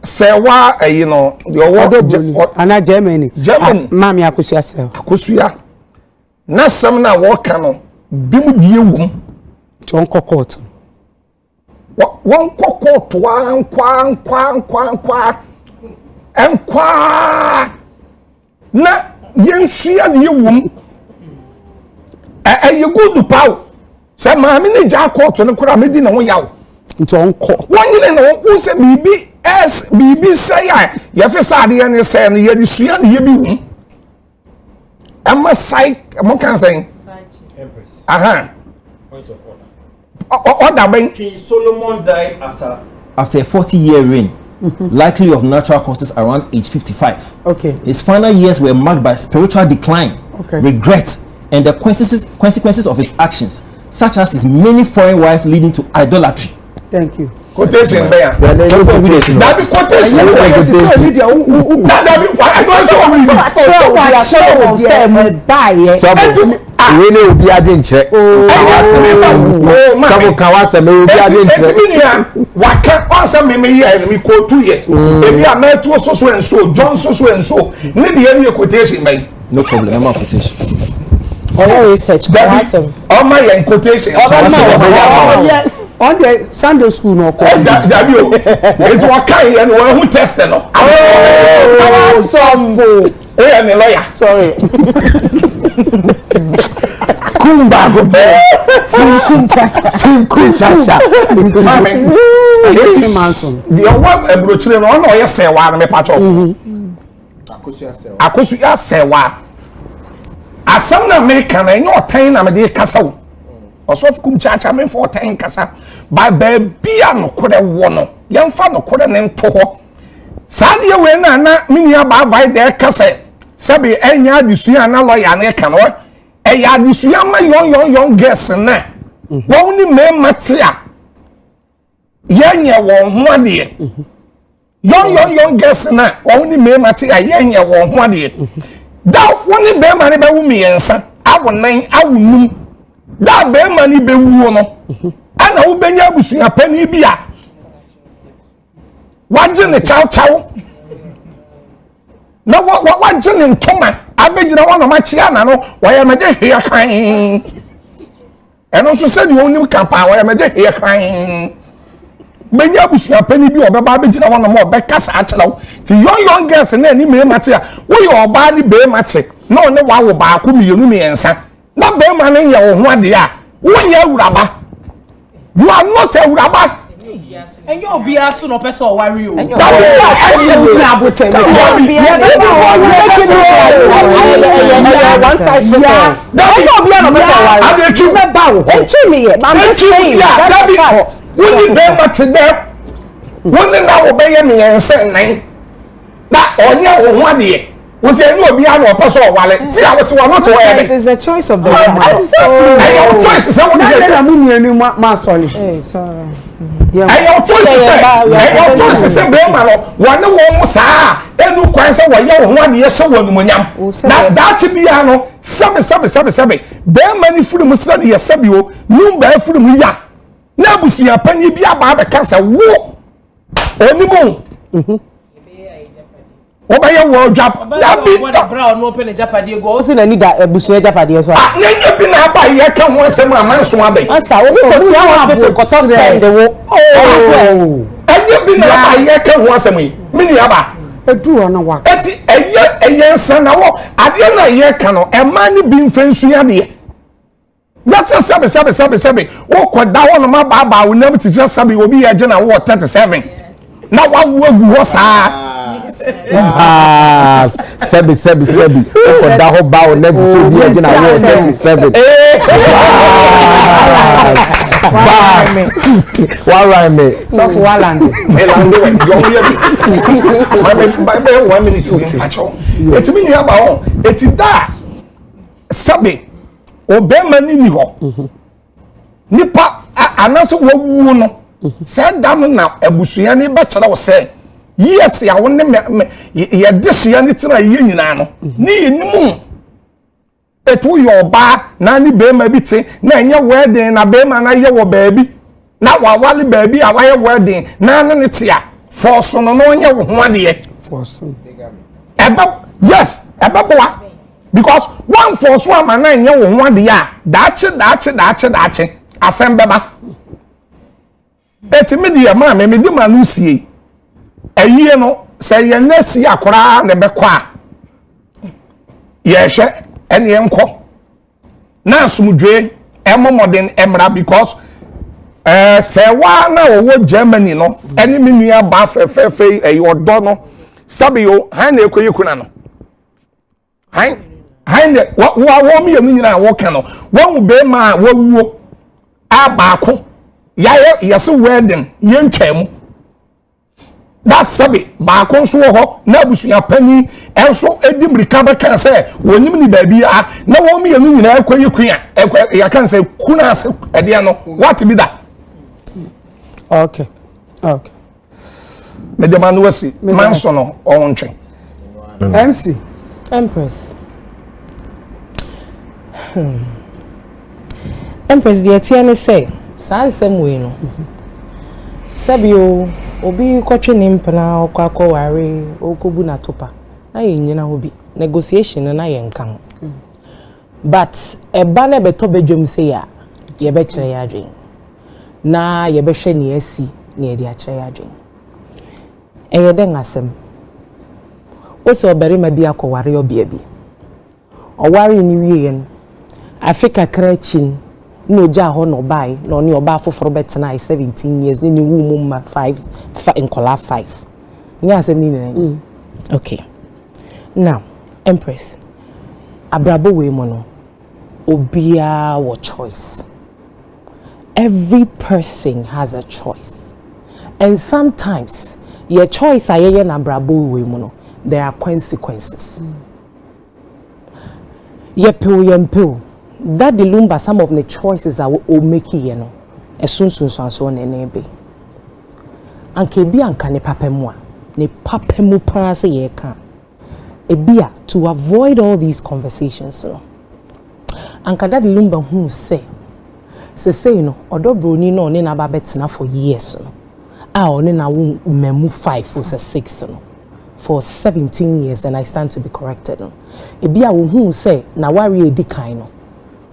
Serwaa ayi no de wo ana Germany ma me Akosua Serwaa Akosua na sam na wo ka no bimu die wom ton court won court wa nkwa na yensua de wom ayi good paw se ma me ne ja court no kura me di na wo yaw ton ko won yine na wo se bibi say ya fe sa de ne say no ye di sua de ye bi wom ama sai mo kan say Empress. Point of order. Order ben King Solomon died after a 40-year reign, likely of natural causes around age 55. Okay. His final years were marked by spiritual decline, regret, and the consequences of his actions, such as his many foreign wives leading to idolatry. Thank you. Quotation there. That's the quotation. I don't really obi adwenche kamu kawasa me obi adwenche waka onsa me here me quote ye ebi ametu so enso John so enso ne de any quotation by no problem I'm quotation all research all my quotation on the Sunday school no ko that you it waka here no who test no any lawyer sorry kumba go kum cha Mami, 18 Manson the one brochire no na oye Serwaa na me pacho Akosua Serwaa asam na me kan enyo otan na me de kasa wo osof kum cha me for otan kasa ba bia no kore wo no yemfa no kore ne nto ho saade we na minia ba vai de kasa sabi enya adisua na lawyer na kan no eya adisua ma yon guess na wo ni me matia yenye wo ho ade yon guess na wo ni me matia yenye wo ho ade da woni be ma ne be wu mi yensa awonan awunum da be ma ni be wu no ana wo benya abusua pani bia waje ne chaw na waje ne ntoma abegina wona machia na no waya meje hia kan eno so se di woni kampa waya meje hia kan benya abusua pani bi obeba abegina wona mo obekasa achelaw ti yon girls na ni me mate a wo yo oba ni be mate na one wa wo ba ko miyenu mi ensa na be ma ne nya wo ho ade a wo nya awuraba you are not awuraba and you be aso no person worry o one size fits all woni be mate dem woni na wo be ye me ensa nan na onye wo ho ade we say no obi anu person wale ti a we say we not where it's a choice of the woman your choice is what na mu mienu ma sorry sorry your choice say be ma no wone wo mo saa enu kwan say wo ye wo ho ade ye hye wo numonyam na dachi bia no sabe be ma ni furu mu sira de ye sabe o Lumba furu mu ya na abusuya panyi bia ba be kasa wo onimo obaye wo jap da bi brown no open japade go o si na ni da ebusuya japade so na nya bi na ba ye ka ho asem amanso abai asa wo ko ti hospital ko to spend wo anya bi na ba ye ka ho asem yi mini aba edu ona wa eti eye nsa na wo ade na ye ka no e ma ni bi mfensu ade Nasa sabe wo ko da wo no ma ba wo nam ti sabe obi ye je na wo 37 na wa wo gu ho saa Sebi. For that whole bow next to be again. I 37. Why rhyme me? So for one land. My 1 minute to him. It's me here about it's that. Sabi. Obema ni ho. Nipa anaso wawu no. Say dam na abusua ni ba kira wo say. Yes ya wo ne ye dehia ni tira ye nyina no. Ni yenimu. Etu yo ba na ni bema bi te na enye wedding na bema na ye wo baabi. Na wawale baabi a waye wedding na ne tia. Force no no onye wo ho ade. Force. Yes, boa. Because one force one man na enye wo ho ade a dache asembeba. Eti me de ma me di ma no sie. Ayie no se ye na sie akora na be kwa. Ye hwe ene enko. Na asumdwe emomoden emra because Serwaa na wo Germany no ene me nua ba fefe odo no sabio han na ekoyi kuna no. Han ne wo mi yenu nyina wo ka no wo be ma wo wuo abaako yase wedding yentwam that sabi baako nso ho na abusua pani enso edimrika be kan se wonim ni baabi a na wo mi yenu nyina ekoyi kuna ya kan se kuna se ede no what be that. Okay. Me de manu wasi manso no on ntwe MC Empress. Empress the atiane say sansem we no. Sabio obi kwatwe nimpana okwa ware okobu na topa. Na yenyina hobi negotiation na yenkan. But eba na beto bedwom say ya ye be kire ya adwen. Na ye be hwe ne asi ne ye de a kire ya adwen. Eye den asem. Oso obarima bi akoware obia bi. Oware ni wiye no. Africa krachin no ja ho no bai no ni oba foforo betena 17 years ni wu mumma 5 inkola 5. Ni asem ni nene. Okay. Now, Empress. Abrabo we mo no. Obia wo choice. Every person has a choice. And sometimes your choice ayeye na abrabo we mo no. There are consequences. Yempel. That the Lumba, some of the choices I will make you know. As soon so on be. Anke bi anka ne papemwa. Ne papemu pa se ye kan. Ebia to avoid all these conversations no. Anka that the Lumba who say no odo Broni no ne na ba betina for years no. A one na wo memu 5 or 6 no. For 17 years and I stand to be corrected no. Ebia wo who say na wari edikan no.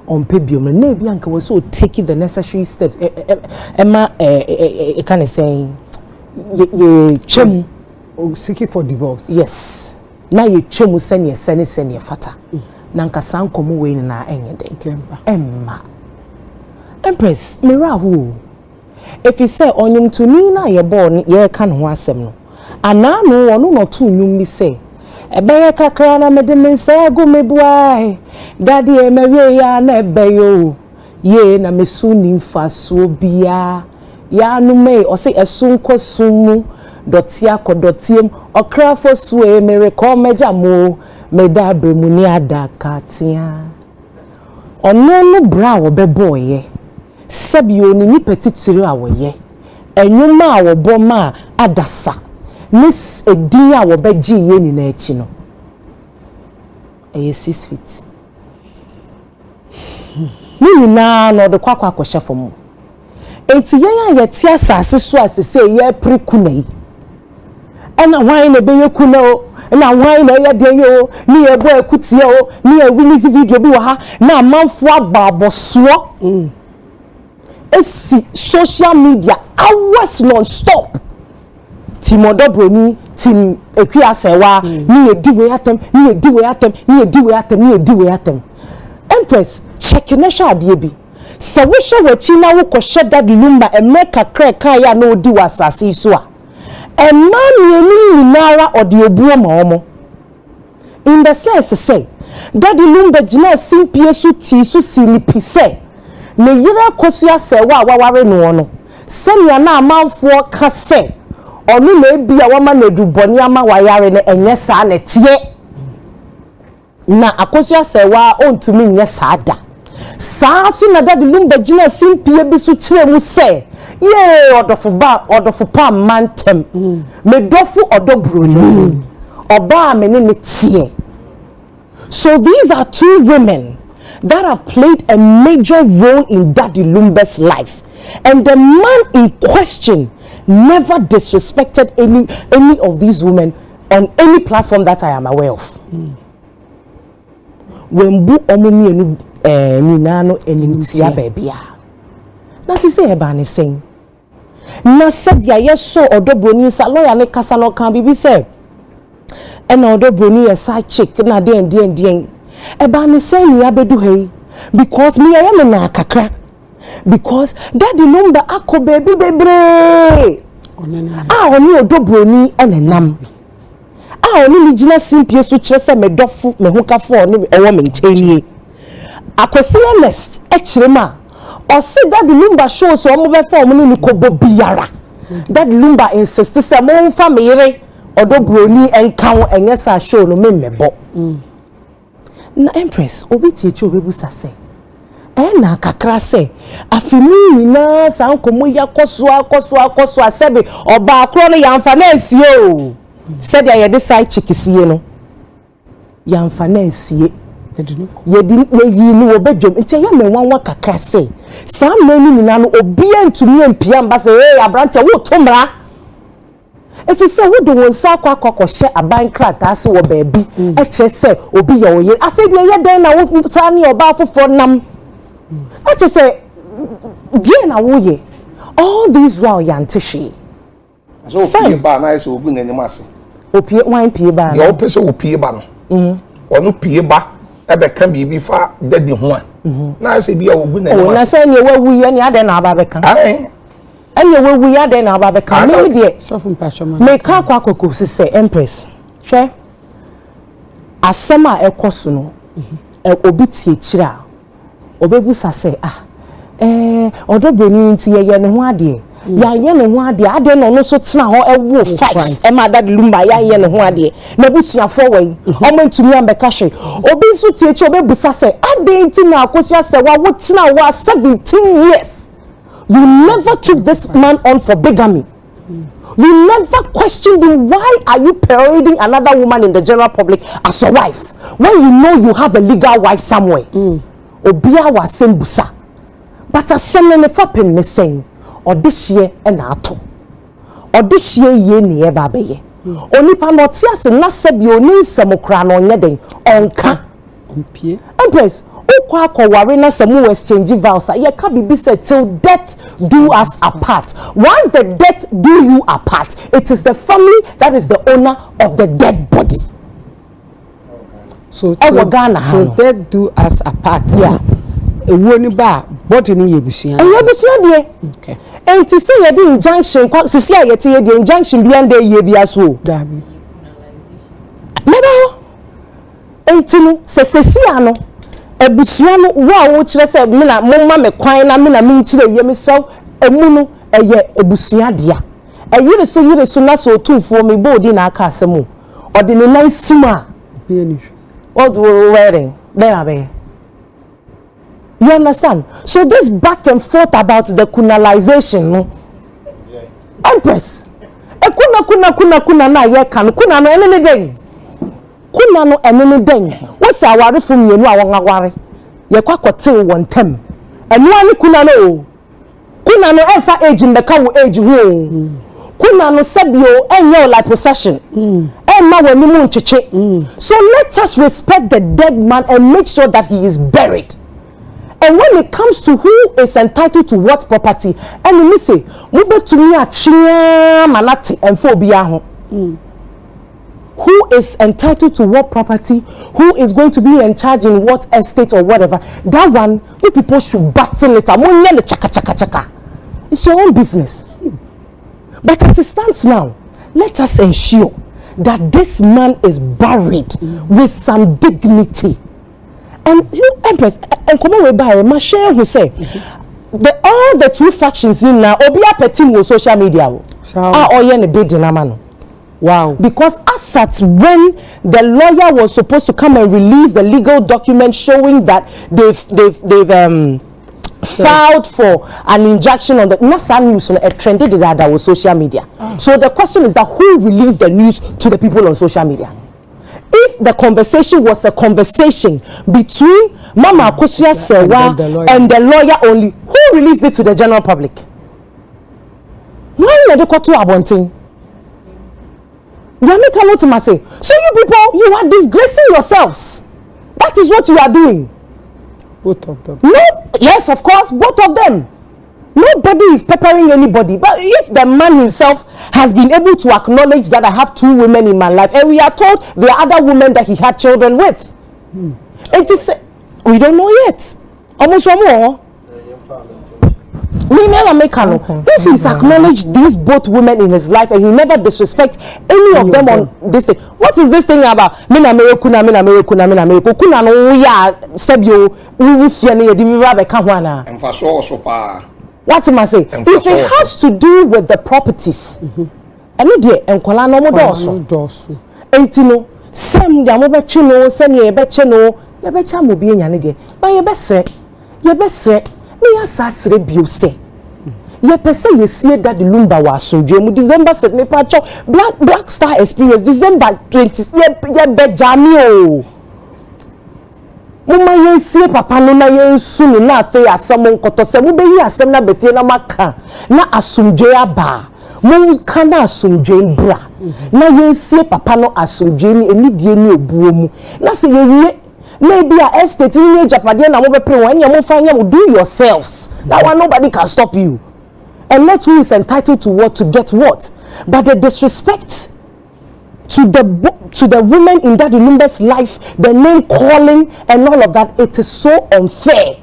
On pebium na bi anka was so taking the necessary steps Emma can say ye chem seeking for divorce. Yes. Na ye chemu sene fata. Na nka san komo we na enye den. Emma. Empress, mira who? If you say onyum to ni na ye born ye kan ho asem no. Ana no ono no to nyum mi say. Ebeye kakra na mede mensa go mebuai. Daddy e mewe ya na ebeyo. Ye na mesu ni mfaso bia. Ya no me o say esun kosumu. Dotia ko dotiem okra fo suwe mere ko meja mo meda bremu ni adakatia ono no bra wo bebo ye sabio ni petitiri awoye enwuma awobo ma adasa miss edin a wo beji ye ni na echi no 6 feet ni na no de kwakwa kwahye fom enti ye ya ti asase so asese ye prikunai ena wan na be yekuna o na wan na ye den yo ni e boy kutie o ni e release video bi wa ha na amanfo ababoso esi social media hours non stop timodo Broni tim ekua Serwaa ni e diwe atem Empress check na sha de bi se wo hwe wachi na wo kohye da de Lumba e meka kreka ya na odi wasase so a man ye nara or the obuo ma in the sense say Daddy Lumba jina simpie su ti su silipi se me yira Akosua Serwaa waware no no senia na amanfo ka se onu na bia wama na duboni ama wayare ne enye sa na tie na Akosua Serwaa ontumi nye sa da saa so na Daddy Lumba jina simpie bi su kire mu se ye odofo pa mantem me dofu odobroni oba me ne tie. So these are two women that have played a major role in Daddy Lumba's life, and the man in question never disrespected any of these women on any platform that I am aware of. When bu omuni ninano enintia babia na sisi eba ne sen na sadia yeso odobroni sa lawyer ne kasa no kan bibi say and other Broni a side chick na den eba ne say ni abedu hey because me I am na kakra because Daddy Lumba akọ baby bebre oni odo Broni enenam oni ni gina simpie so kire se medofo me ho kafo oni ewo me nchenie akwesi honest e kire ma o se Daddy Lumba show so omo be fa omo ni kobo biara Daddy Lumba insist say mo mfa me yire odo Broni enkan enye sa show no memebo na Empress obi tie obebu sase na kakra se afimi nyina san komo ya Akosua sebe oba akro no yamfa na asie o said ya de side chikisie no yamfa na asie yedi ni obedwom ntia ya menwanwa kakra se sam na ni nyina no obi antumi ampia mba se abrante wo tomra if you say we do won sa kwa she aban krata se wo baabi e kire se obi ye oye afedi ye den na wo sa ni oba fofo nam e kire se die na wo ye all these while yantishi so pie ba na ese ogu nanyim ase opie wan pie ba ye opese opie ba no onu pie ba ebe kan bibi fa Daddy ho a na ese bia ogu nanyim ase o na se ni wawu ye ni ade na aba be kan anya wewu ya den na aba be kan me de so from pachoma me ka kwa kokko se Empress hwe asema ekoso no obi tie kira obebu sase odo Broni nti ye ne ho ade ya ye ne ho ade no so tena ho ewo 5 ma Daddy Lumba ya ye ne ho ade na busuafo wai omo ntumi ambeka hwe obi nso tie kira obebu sase ade nti na Akosua Serwaa wo tena wa 17 years. You never took this man on for bigamy. You never questioned him. Why are you parading another woman in the general public as your wife when you know you have a legal wife somewhere? Obia was saying busa, but a son and a fapping me saying, or this year and ato, or this year ye near baby. Only panotias and not said you need some crown on yeding on ka. Empress. Ukwa warina semu exchange vows ye ka bibi said till death do us apart. Once the death do you apart, it is the family that is the owner of the dead body. So death do us apart. Yeah. Ewoni ba body ni yebusia. Yebusia de. Okay. Enti say ye di injunction kwa sisi a yete ye di injunction bi ande ye bia so. Dabi. Meba. Enti no sesi ano ebusua no wo kire se me na momma me kwan na me na me nkire ye me sew emu no eye ebusua dia yire so na so tunfo me bodi na aka asemu ode ne nan sima be any what wearing there be you understand so this back and forth about the kunalization no Empress kuna na ye kan kuna no ene ne den kuna no enene den wose aware fom yenu a won aware ye kwakote won tem enu ani kuna no enfa age mbeka wo age ho kuna no sebio enye like possession enma wani mu ncheche so let us respect the dead man and make sure that he is buried. And when it comes to who is entitled to what property and me say mo betumi achia manate enfo bia ho who is entitled to what property, who is going to be in charge in what estate or whatever, that one, you people should battle it. It's your own business. But as it stands now, let us ensure that this man is buried with some dignity. And you Empress, and come away by my share who say all the two factions in now obia petting with social media are all big dinamano. Wow. Because as at when the lawyer was supposed to come and release the legal document showing that they've filed for an injunction on the NASA news, it trended that was social media. So the question is that who released the news to the people on social media? If the conversation was a conversation between Mama Akosua Serwaa and the lawyer only, who released it to the general public? Why not the court to Abonting? So you people, you are disgracing yourselves. That is what you are doing. Both of them. No, yes, of course, both of them. Nobody is peppering anybody. But if the man himself has been able to acknowledge that I have 2 women in my life, and we are told there are other women that he had children with, it is we don't know yet. Almost one more. We never make an if he's acknowledged these both women in his life and he never disrespect any of them on this thing. What is this thing about? Mina kuna no ya sebio we fear na yedi we be ka ho ana. Emfaso so pa. What am I say? If it has to do with the properties. Eno de enkola no mo doso. Entino sem ya mo be chi no sem ye be chi no ye be cha mo bi enya ne de. Ba ye be se me ya sasre bio se ye pese ye see that the Lumba was so December set me pacho black star experience December 20 ye be jamio mama ye see papa no na ye sunu na afi asem nkoto se mo be yi asem na be fie na maka na asumdwe aba mo kana asumdwe bra na ye see papa no asumdwe ni enidie ni obuo mu na se ye wie maybe a estate in Japan na mo be pray when you find you do yourselves. That one nobody can stop you. And not who is entitled to what to get what. But the disrespect to the women in that Lumba's life, the name calling and all of that, it is so unfair.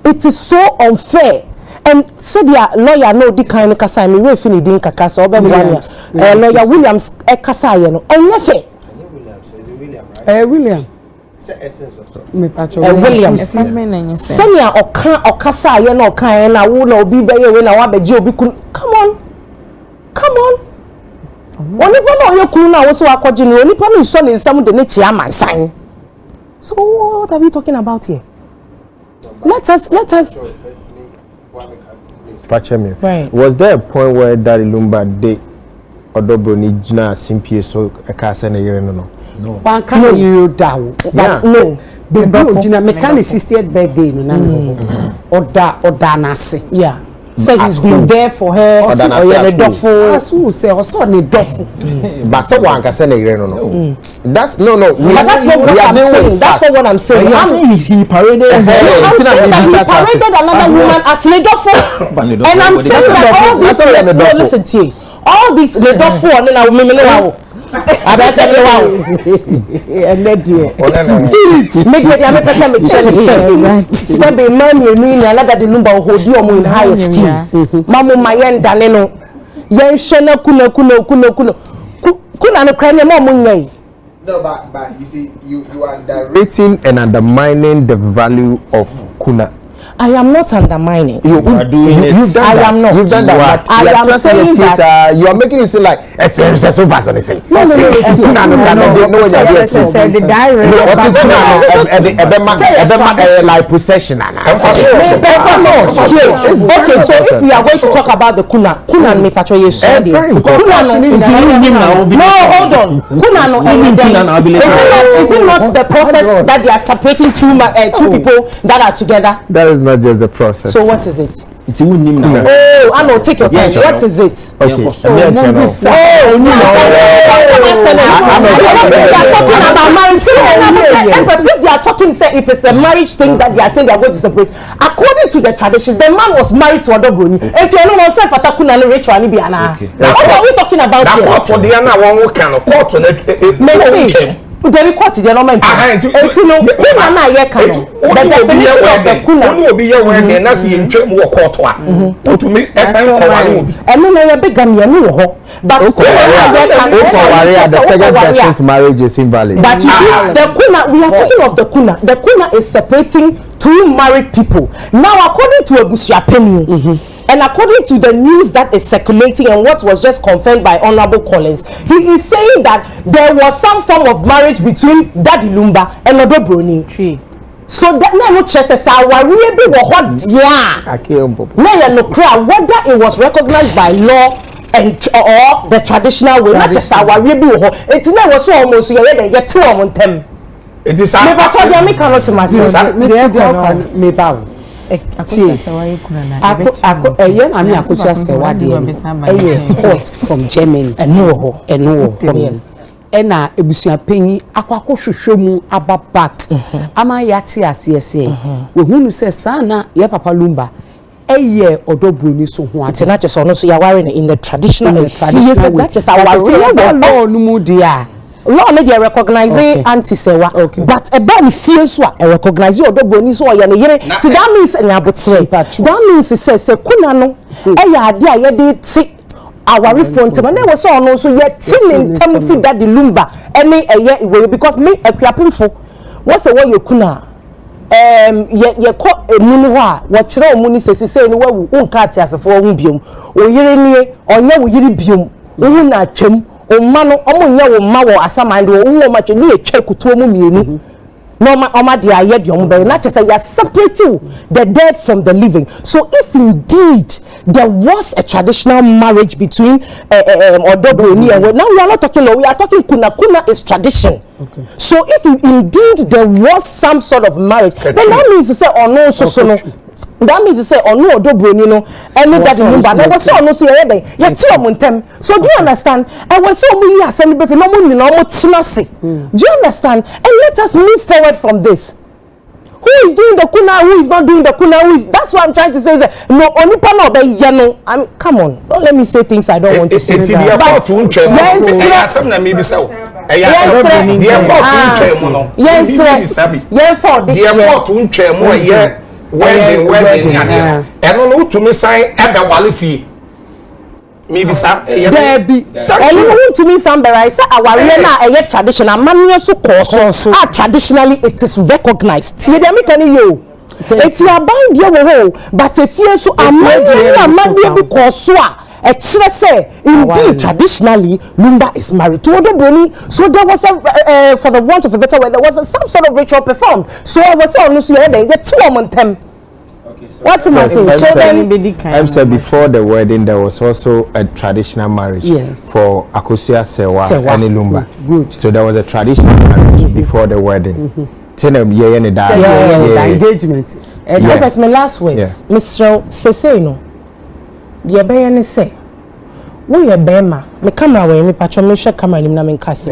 It is so unfair. And so the lawyer no di kind of kasa me we fini din kakasa obe lawyer Williams e kasa ye no onye fe William Williams Senya okasa ye na okan na wo na obi beye we na wa beje obi kun come on onipa na oye kun na wo so akoji ni onipa no so ne nsam de ne chia mansan. So what are we talking about here? Let us right. Was there a point where Daddy Lumba did Broni jina simpie so a kasa na yere no? No. One can you down. But no. The Broni mechanic 60th birthday no na oda na se. Yeah. So he's been there for her. Or the dofo. As who say also ne dofo. But so one kasa na yere no. That's no. That's not what I'm saying. That's not what I'm saying. I'm saying he paraded her. I'm saying that he paraded another woman as ne dofo. And I'm saying that all these listen to you. All these ne dofo and na me wow. I better tell you wow. And maybe I am person me tell say be man you ni na that the Lumba hold you in high esteem. Mamu mayen dane no. Yen shena kuna no cry me mo nyai. No, but you see, you are underrating and undermining the value of kuna. I am not undermining. You are doing it. I am not. You've done that. I am saying that you are making it seem like so fast on the same. No. The like possession. Okay, so if we are going to talk about the kuna and me patro you said no, hold on. Kuna no is it not the process that they are separating two people that are together? That is not just the process. So what is it? It's you name now. Oh, I know. Take your time. What is it? Okay. We are talking about marriage. If they are talking, say if it's a marriage thing that they are saying they are going to separate, according to the traditions, the man was married to another Broni. And to anyone say Fatakuna no Rachel ani biana. What are we talking about here? There be court the normal. No, kuna na ye ka no. The definition of the kuna. Onu obi ye we dey na se ye ntwem wo court a. To me esan ko wale obi. Enu na ye begam ye no ho. But the second person's marriage is invalid. But you see, the kuna, we are talking of the kuna. The kuna is separating two married people. Now, according to Abusuapeni, and according to the news that is circulating and what was just confirmed by Honorable Collins, he is saying that there was some form of marriage between Daddy Lumba and Odo Broni. So that no chances are we be what whether it was recognized by law and or the traditional way, not just our review. It's never so almost yet 2 on them. It is a Akosua Serwaa from Germany and ebusuapanyi akwakwohwehwe mu aba back ama yati asese we hunu se sana ye papa Lumba eye Odo Broni so ho ate na cheso no so ya ware in the traditional way that just our law no mu dia law no dey recognize anti Serwaa but e ba ni fie so a recognize Odo Broni so ya ne yere so that means enyabotre that means say kuna no eye ade a ye dey ti our front man there was so no so yet tin tem fi Daddy Lumba any eye because me akuapemfo what say what you kuna ye ko emunu ho a wo kire omuni sesise ni wawu unka atiasefo hu biom oyire nie onye wo yiri biom hu na atwam omma no omonye wo mma wo asamande wo hu ma twe ni etwa kutuo mu mienu no ma de aye de ombe na che say you separating the dead from the living. So if indeed there was a traditional marriage between Odo Broni and now we are not talking law, we are talking kuna is tradition. So if indeed there was some sort of marriage, then that means to say no so that means to say no Odo Broni no any Daddy Lumba there was so no so ye dey so do you understand? I was so we asem be no mo ni no mo tinase. Do you understand? And let us move forward from this. Who is doing the kuna, who is not doing the kuna, that's what I'm trying to say is that no onipa no be yano. I mean, come on, don't let me say things I don't want to say. Wedding and no to me sign ebe wale fie maybe sir there be and to me some I say our na traditional man so course traditionally it is recognized see dem can you it's your bind your but if you so amman because so a chere say indeed traditionally Lumba is married to Odo Broni, so there was a for the want of a better word there was some sort of ritual performed. So I was saying no so you 2 on them. What am I saying? So then I'm saying before the wedding there was also a traditional marriage for Akosua Serwaa and Lumba. Good. So there was a traditional marriage before the wedding. Tell them the engagement. And that was my last words. Mr. Sese no. The abeyane say we ye bema me camera we me patcho me share camera nim na me nkase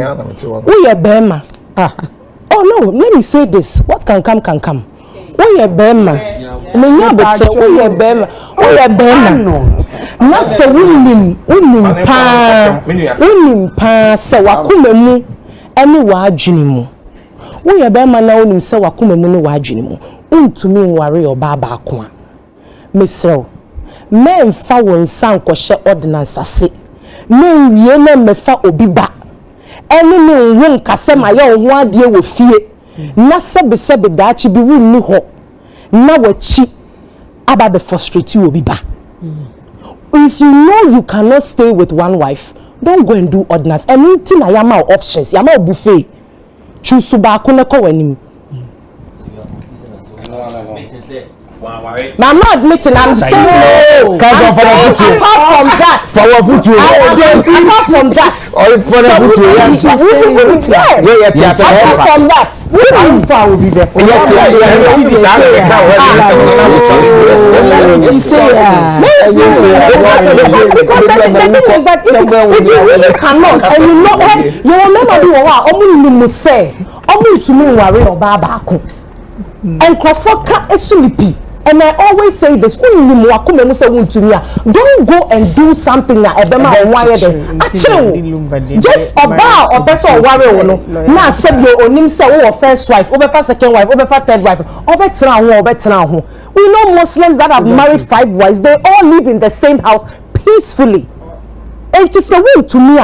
we ye bema oh no let me say this what can come we ye bema me nya be say we ye bema na se wunim pa se wakoma mu ene wa adwene mu we ye bema na wunim se wakoma mu ne wa adwene mu untumi nware oba ba ko a mesrew men fa won san kwhye ordinance ase men wie na mefa obi ba ene ne won kase ma ye ho ade wo fie na sebe daachi bi wunni ho na wachi aba be frustrate you obi ba. If you know you cannot stay with one wife, don't go and do ordinance. Anything I am our options, yama buffet. Choose ba ko na ko wanim. I'm not admitting, I'm saying apart from that. Apart from that. Apart from that. Will be there for you cannot, and you know what? You remember the and Krofoka esulipi And I always say this, don't go and do something that ebema wire this. Just about or best or worry no. Now said you onim say oh first wife, over second wife, over third wife, over tena ho. We know Muslims that have married 5 wives, they all live in the same house peacefully. And to say to me,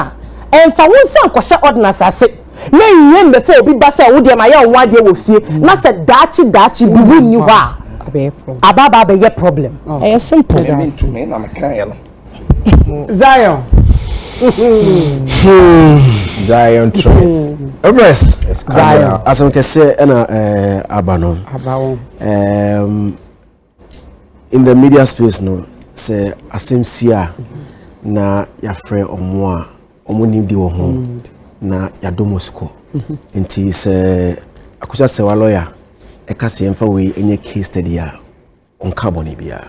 and for one son kwasha ordinance I say na yem be for obi basa wo de ma ya nwa de wo fie na say dachi bubu ni wa ababa be ye problem. Eh simple. Zion. Zion true. Yes. Zion. As we can say na abanon. In the media space no say asemsia na ya frɛ omo ni di wo ho na ya domosko nti se Akosua Serwaa lawyer e ka se emfa we enye case study a on carbon bia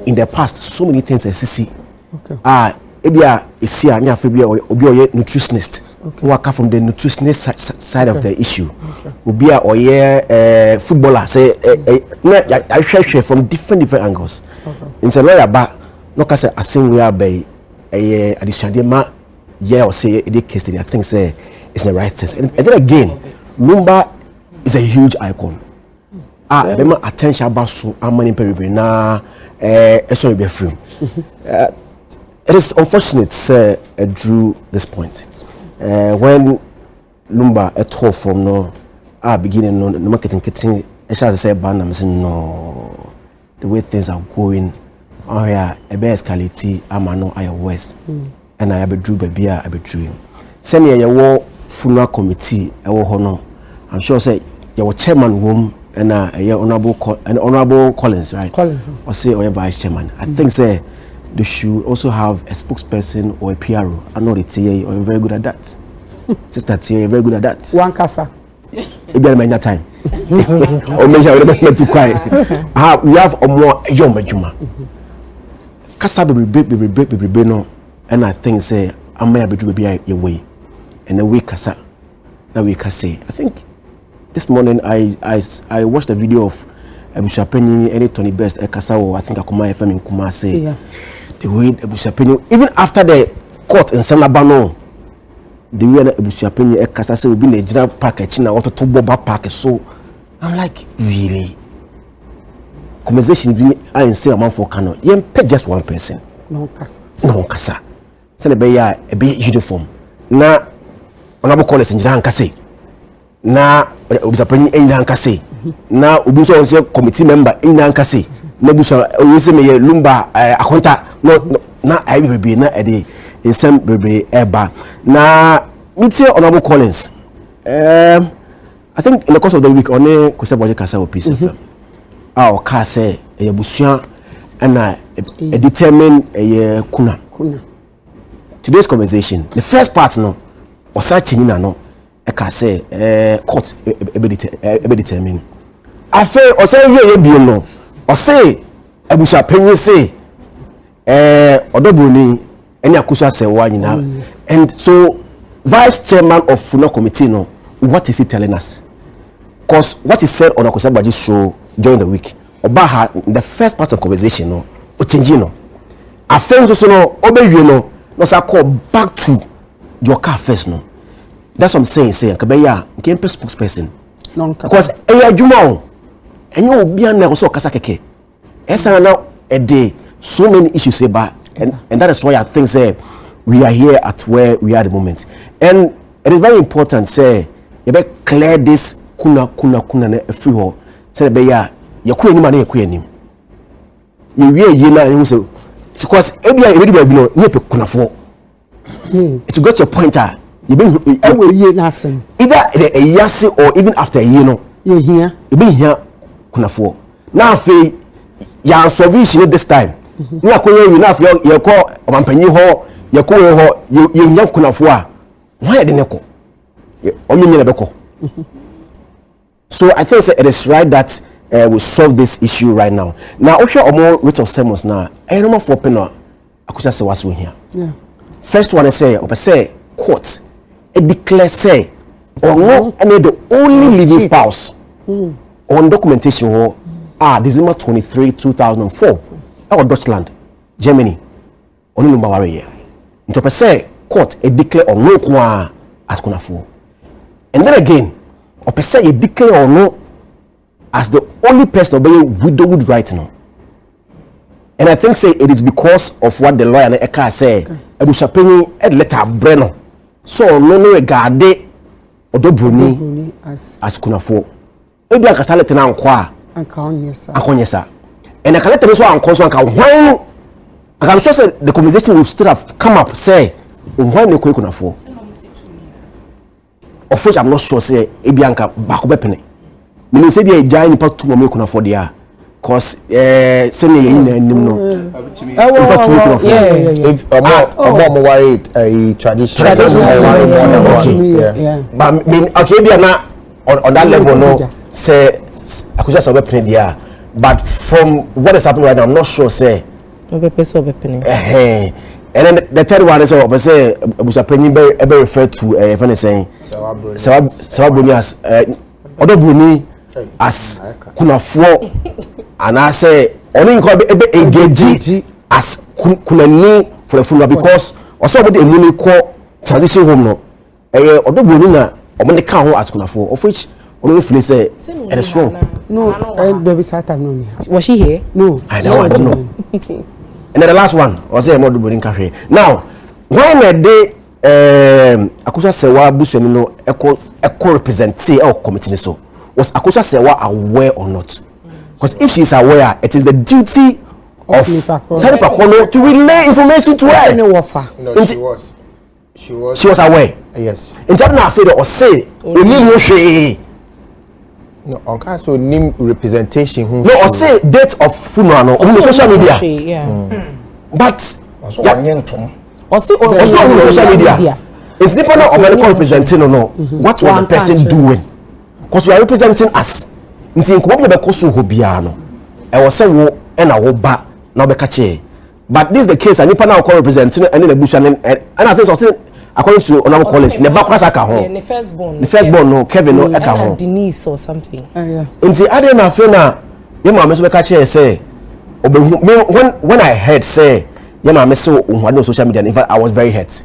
in the past so many things exist ebia isia na afa bia obi oye nutritionist waka from the nutritionist side of the issue obi a oye footballer say na I share from different angles in the lawyer ba no ka say asin we abai additional ma or say the case study I think say it's the right sense and then again Lumba is a huge icon the attention about so many people na so be free it is unfortunate say drew this point when Lumba at all from no beginning no marketing kitchen I shall say ban am saying no the way things are going oh yeah a be escalate amano I worse and I be drew baby I be drew send me your funeral committee e wo hono I'm sure say your chairman room and honorable Collins right or say or vice chairman I think say they should also have a spokesperson or a PRO I know the TA or very good at that sister TA very good at that one kasa it be my time or measure we too quiet we have a more young majuma kasa be no and I think say I may be do be your way and the way kasa now we can say I think this morning I watched a video of Ebushapeni any Tony Best kasa or I think Akoma FM in Kumasi the way Ebushapeni even after the court in Senabano the way Ebushapeni kasa say we be in general package na auto to boba package so I'm like really conversation be I say amount for Kano you pay just one person no kasa say be ya a be uniform na honorable Collins njira nkase na Ebushapeni njira nkase na obi so say committee member njira nkase na busa we say me Lumba akonta no na I be na e dey in some be eba na meeting honorable Collins I think in the course of the week only Kuseboje kasa o peace FM our car say Ebusia and determine kuna today's conversation the first part no or such na no e ka say court ebe determine afa o say ye bi no o say Ebushapeni say Broni any Akosua Serwaa nyina and so vice chairman of Funeral Committee no what is he telling us because what he said on Akosua show during the week oba the first part of conversation no o change no afa so no obewie no say call back to your car first no that's what I'm saying kabeya nke spokesperson because adwuma o enye obi an na so kasa keke esa na a day so many issues about and that is why I think say we are here at where we are at the moment and it is very important say you be clear this kuna na free ho say be ya yaku enim na yaku enim ye wie na you say because ebia e be no nye pe kunafo it got your pointer you be ye na asem either a yasi or even after a year no ye here e be here kunafo na afi ya solution this time na koye wi na afi ye ko omampanyi ho ye ko ho ye nya kunafo a why de ne ko o me nyina be ko so I think it is right that we solve this issue right now okay omo rate of sermons now normal for penal Akosua Serwaa so here first one I say court it declare say or no any the only living spouse on documentation or December 23 2004 our Deutschland Germany oni Lumba warrior into say court a declare or no kwa as kunafo and then again or say a declare or no as the only person obeying widowhood right now. And I think say it is because of what the lawyer Eka say Ebushapeni ed letter Breno so no regard odo Broni as kunafo ebi akasa letter na nkwa akonyesa and I can let so anko anka when I can sure say the conversation will still have come up say when no kunafo of which I'm not sure say ebi anka back bepene me say be a giant nipa to mo kunafo dia cause say me yin na nim no if more worried a traditional but mean okay be na on that level no say I could just have been there but from what is happening right now I'm not sure say and then the third one is say Bushapeni be referred to if any saying Serwaa Broni as other Broni as kunafo and I say only be engage as kunani for the funeral because also the money call transition home no other Broni na omani kan ho as kunafo of which only feel say it is wrong. No, David Satam no. Was she here? No. I don't know. And then the last one was say more Broni cafe. Now when a day Akosua Serwaa busemi no echo represent or committee so was Akosua Serwaa aware or not? Because if she is aware, it is the duty of Tanipakono to relay information to her. No, she was aware. Yes. In terms of affair or say no on case so name representation no or say date of funeral on social media. But also on social media. It's depending on medical representing or no. What was the person doing? Because you are representing us. Nti nkomo be koso ho bia no e wo se wo e na wo ba na obeka che but this is the case anipa na call representing and na busha and I think so according to Honorable Collins ne ba kwasa ka ho the firstborn no Kevin no e ka ho Denise or something nti ade na fe na ye ma me so beka che say when I heard say ye ma me so on social media in fact I was very hurt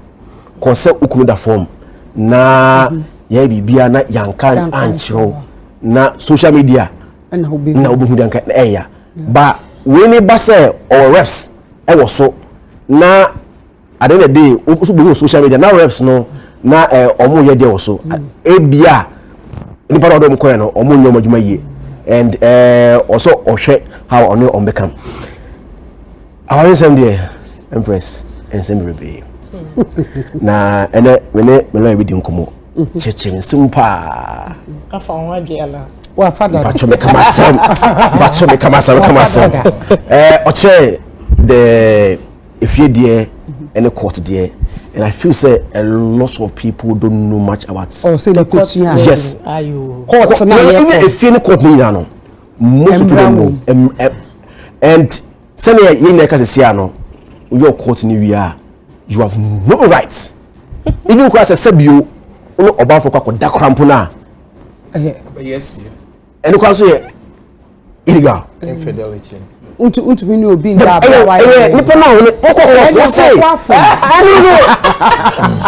cause say ukunu da form na ye bibia na yankan ancho na social media na obuhu dan ka eya ba we ni ba say or reps e wo so na at the end of the day so be social media na reps no na omo ye dey wo so e bia ni pa do mo ko no omo nyo madwuma yie and also ohwe how ono on become our same there empress and same rebe na ene me lo bi di nkomo cheche nsumpa afa won abiala wa father bacho me kama sam oche the if you there any court there and I feel say a lot of people don't know much about say the court yes ayo court na even if you court ni na no most people don't know and say you na ka se no your court ni we are you have no rights even because say sabio no oba for kwa da krampo na yes and kwa so illegal infidelity untu mi ni obi nda ba wa ni pe na o ko for say I don't know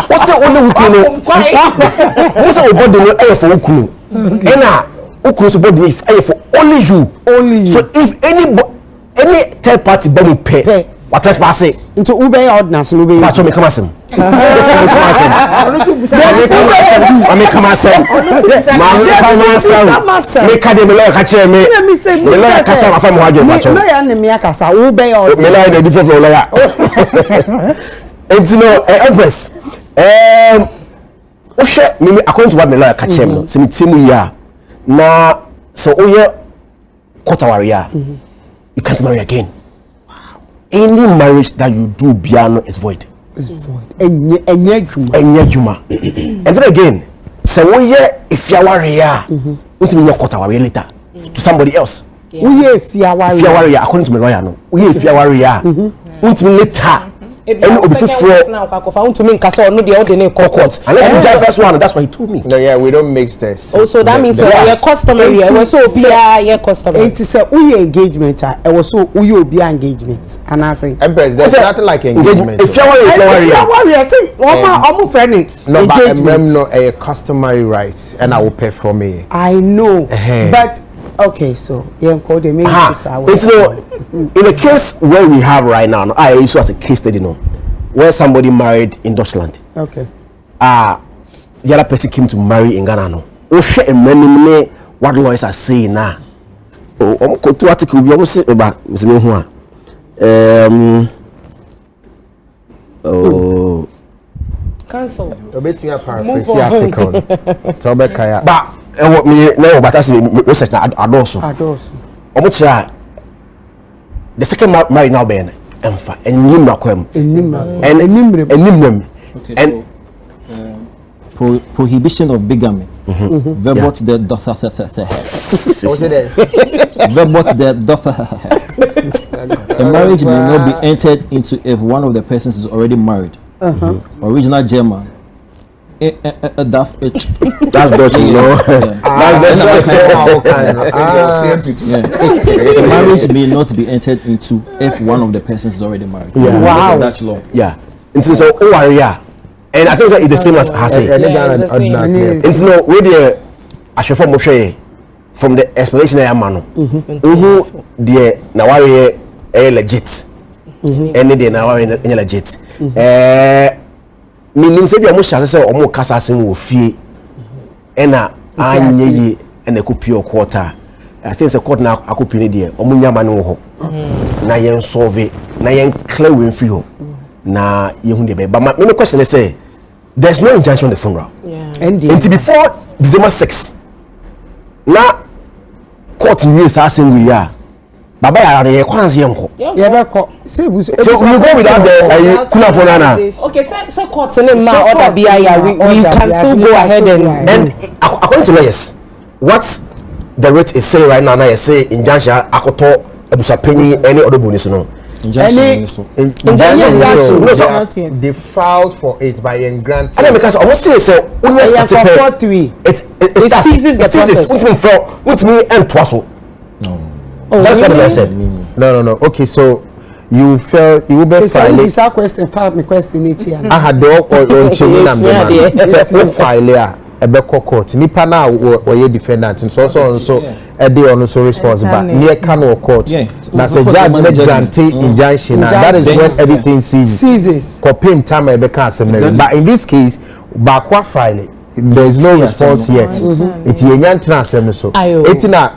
what's the only ukunu what's the body no e for ukunu ena ukunu so body e for only you so if any third party be pay what trespass into ube ordinance no be pacho me come asem me kade me lawyer ka chere me lawyer ka sa afa mo hajo pacho me ya ne me akasa ube ordinance me lawyer dey different from lawyer no empress o she me according to what me lawyer ka chere me se me timu ya na so oye kotawaria you can't marry again. Any marriage that you do biano is void. It's void. Enye juma. And then again, so we if you are here, until you cut our later to somebody else. We if you are according to my lawyer, no. We if you are here, until later any obifufo now kakofa want to me nkasa no dey dey court unless you just first one that's what he told me. No, yeah, we don't mix this. Also that means your customer we so be your customer. It is a engagement e was so we be engagement and I say Empress, there's nothing like engagement. If you worry say omo friend engagement no a customary rights and I will pay for me. I know but okay, so call the main in the case where we have right now, I use as a case study, where somebody married in Deutschland. Okay. The other person came to marry in Ghana. No. What lawyers are saying now. Oh, to article we almost say about cancel. Obey your paraphrase the article. But what me no, but that's research na adoso. Omo the second married now ben emfa enimra kwam enimrem and prohibition of bigamy. Verbot the a marriage may not be entered into if one of the persons is already married. Original German. That's Dutch, you know. A marriage may not be entered into if one of the persons is already married. Yeah. Wow. Dutch law. Yeah. Into so area, and I think that it's the same as Hase. Into no where the Ashefo Moshe from the explanation I am mano. The Nawari legit. Any day Nawari legit. Meaning say bi amusha say omo kasa sen wo fie ena anyeye ena kopi quarter. I think the court na akopi ne de omo nyama ne wo ho na yen solve na yen clear we free ho na yehu de be but my question is say there's no injunction on the funeral until before December 6 na court news asen we ya baba ya re kwan se yenko ye be ko say we so we go without the kuna for nana. Okay, so court in ma order BIA we can still go ahead and according to lawyers what the rate is saying right now na say injunction akoto ebusapenyi any other bonus no injunction they filed for it by a grant and because almost say it seizes the process with me and twaso. That's what I said. No. Okay, so you felt you will be filing. This question, file my question each year. I had the on chain so file a beko court. Nipa na or defendant and so a day on so responsible near Kano court. That's a judge grantee injunction, and that is when everything ceases. Copying time a beka. But in this case, bakwa file. There is no response yet. It's a transfer so. It's na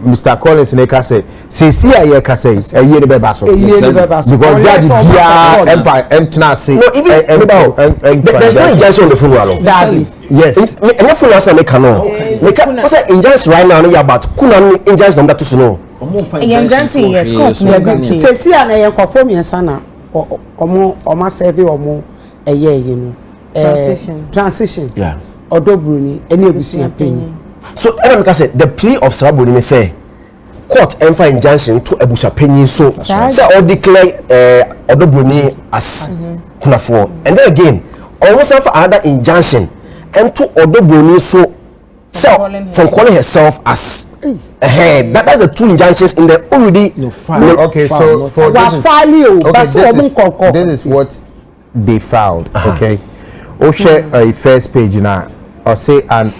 Mr. Collins Neka said, see a year says a year the basso. Because judge Bia Empire say no even there's no injunction on the funeral. Yes. And the funeral say make no. Make what's injunction right now about kuna injunction number 2 no. Injunction yet court say see an e conform yesana omo serve omo a year you know. Transition. Yeah. Odo Broni any abusia penny. So Emeka said the plea of Serwaa Broni say court enfa injunction to abusia penny so say or declare Odo Broni as kunafo and then again almost for another injunction and to Odo Broni so from calling herself as that's the two injunctions in the already okay so for this is what they filed. Okay. Or share a first page now, or say an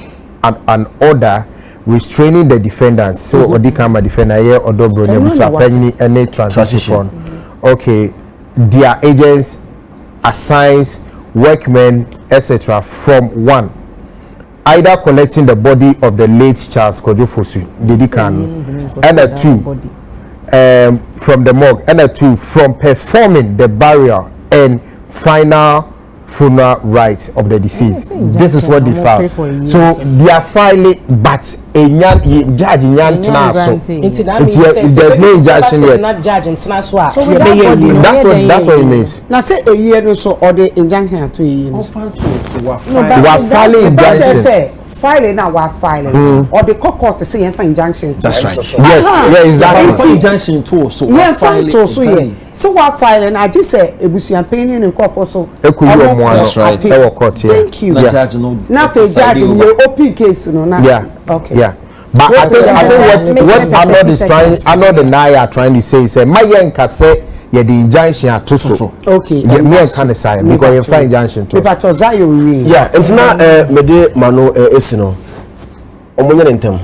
order restraining the defendants. So Odikama defender here or Dobroni any transition. Okay, their agents assigns workmen etc. from one either collecting the body of the late Charles Kojofosu Didikanu and a two from the morgue and a two from performing the burial and final funeral rites of the deceased. This is what they filed. So they are filing, but a judge there's no injunction yet. That's what it means. Now say a year or so or the injunction to a year. We are filing injunction filing now we filing or the court to say injunction. That's right. Yes, exactly. Injunction too. So yeah, fine too. So yeah. So we filing. I just say ebusian paying in court for so. That's right. Thank you. Now for judge in your open case, you know. Yeah. Okay. Yeah. But I think what Arnold is trying, Arnold and I are trying to say is, my young say. Yeah, the injunction are too so. Okay. Yeah, me and can say because you find injunction too. But Zayo yeah, it's not me de mano esino. Omonye ntem.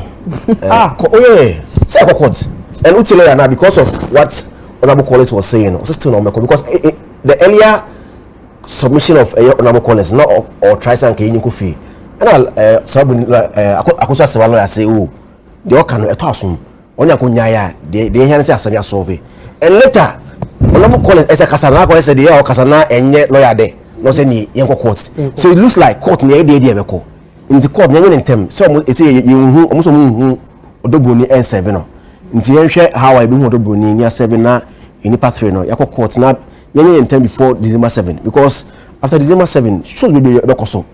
Oh yeah. Say court. And utile na because of what Honorable Collins was saying. Also still no because the earlier submission of Honorable Collins not or try san ke yin kofi. And sabu Akosua Serwaa lawyer say oh, the okan eto asum. Onya ko nyaaya de here say asem ya solve. And later Honorable Collins as a kasana ko said the kasana enye lawyer there. No say ni yen court. So it looks like court ni dey be ko. In the court nyen ntem so say yin hu hu Odobroni N7 no. Nti yen hwe how I be hu Odobroni ni 7 na enipa 3 no yakọ court na yen ntem before December 7 because after December 7 shows be koso.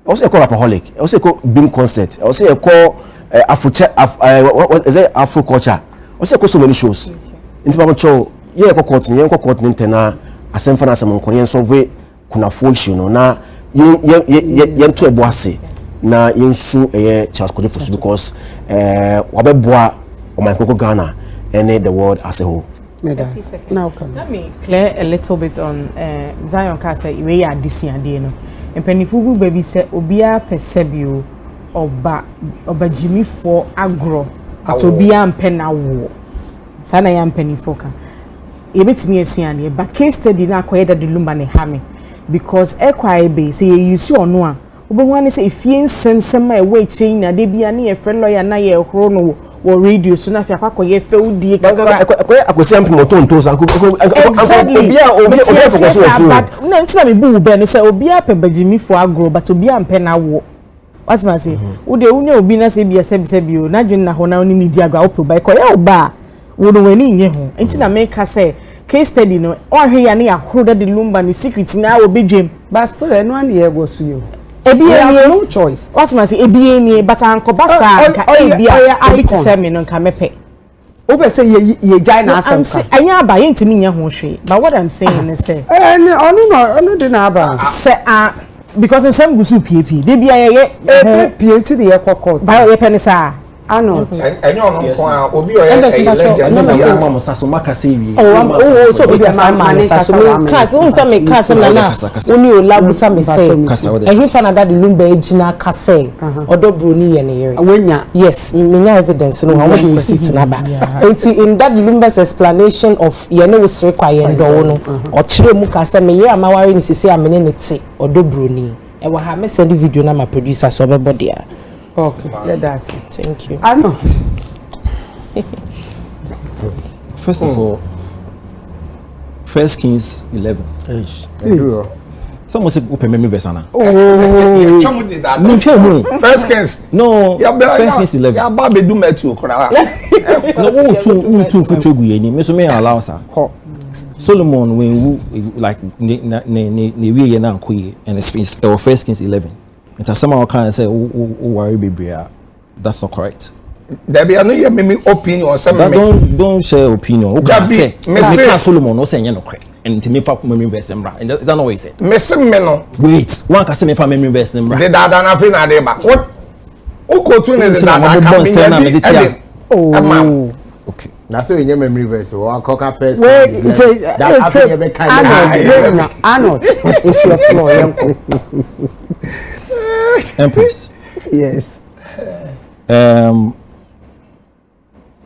Also call alcoholic. Also call beam concert. Also call what is it Afro culture. Also call so many shows. Nti ba cho ye court ni ntena asemfa na asem nkonye solve kuna full issue no na yen to eboase na yensu Charles Kodefosu because wabeboa o my koko Ghana and the world as a whole. Now come. Let me clear a little bit on Zion Kasa we ya disiande no. Empenifugu baby say obia persebio oba Jimmy for agro atobia mpena wo. Sana ya mpenifoka. Yebetimi esuane ba case study na akoyeda de Lumba ne ha me because ekwa ebe say you use ono a obonwa ne say efie nsensem a we chain na de bia ne ye friend lawyer na ye horo no wo radio so na fi akwakoye fe udie kakra akosia mpimo tonto sanko obia na ntina me bu be no say obia pe bagimi for agro but obia mpe na wo what ma say ude unya obi na say bia sebi o na dwen na ho na oni media agro opo ba ko ya oba wo no wani nye ho ntina me ka say case study no or he ya ne ahoro de Lumba ni secret na obedwem but still eno an ye go so you Ebia no choice. What must ebia ni but anko basa ka ebia I say me no nka mepe. Obe say ye jai na asem ka. Anya aba ye ntimi nya ho hwe. But what I'm saying is say ono de na aba. Say because in some gusu PP. Dey bia ye PNT de ye court. Ba ye penisa. Ano. Enyo no kwa obi o ye legend na mama saso maka say wi. Oh so obi mama saso class won say me class na oni o labusa me say. Ehun fa na that Lumba ejina ka say Odobroni ye ne yere. Awenya. Yes, me nya evidence no how we see it na ba. In that Lumba's explanation of ye ne was require ndo no o kire mu ka say me ye amawari ni sisi amene ne ti Odobroni. E wa ha me send video na my producer so be body. Okay, yeah, that's it. Thank you. I know. First of all, 1 Kings 11. Someone said, "Open me verse ana." Chamu did that. No, chamu. 1 Kings. No. 1 Kings 11. Ya ba be do metu okra. No, two futugu ye ni. Me so me allow sir. Solomon when who like ne we ye na nkoye and it's 1 Kings 11. It's someone can say, "Oh, worry, baby." That's not correct. There be no me opinion or something. Don't share opinion. Okay, say me Solomon no say no correct. And to me for memory verseembra. And that's not what he said. Me say me no. Wait, one can say me for memory verseembra. The dada na fi na dey back. What? O ko tu ne the dada can be. Oh. Okay. Now so in memory verse or coca first. Wait, say Arnold. It's your floor. Empress. Yes.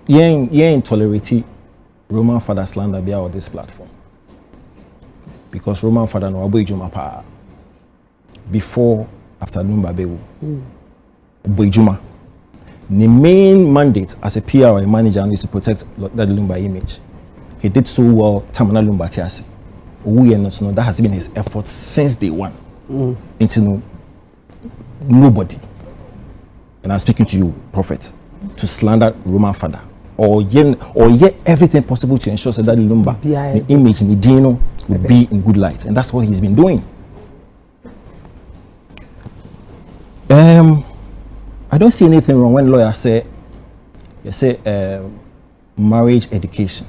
Yen tolerate Roman father slander be on this platform. Because Roman father no abo ejuma pa. Before after Lumba bewu. Abo ejuma. The main mandate as a PR or a manager is to protect that Lumba image. He did so well Tamana Lumba tiase. That has been his effort since day one. Into nobody, and I'm speaking to you, prophet, to slander Roman father or yet everything possible to ensure that Lumba, the image in the Dino will be in good light, and that's what he's been doing. I don't see anything wrong when lawyers say, marriage education.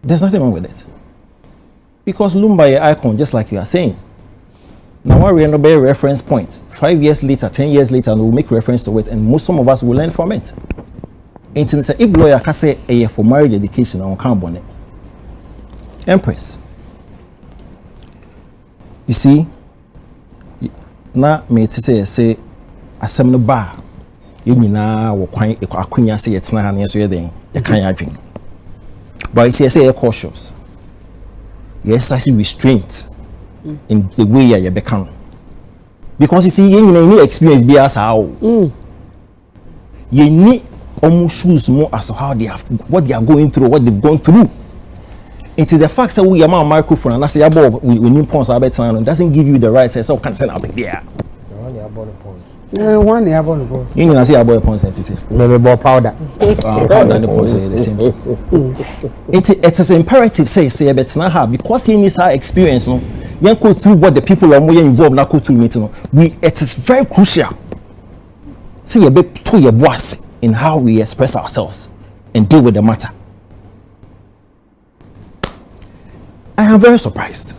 There's nothing wrong with it. Because Lumba is an icon, just like you are saying. Now, what we end up a reference point. 5 years later, 10 years later, and we'll make reference to it, and some of us will learn from it. And if lawyer can say a year for marriage education, I can't bonnet. Empress. You see, now me to say a seminar bar. You mean now or quite a queen say it's not an answer then you can't drink. But I say you're cautious. Yes, I see restraint in the way you become. Because you see, you need experience be as how you need almost shoes more as to how they have what they are going through, what they've gone through. It is the fact that we are a microphone and I say about we need points about time doesn't give you the right to say can send out there. One year about the board. You know, I say about points entity. Maybe more powder. Powder and the points are the same. It is imperative say but now have because he needs our experience. No, you go through what the people are more involved now go through meeting. It is very crucial. Say a bit to your boss in how we express ourselves and deal with the matter. I am very surprised.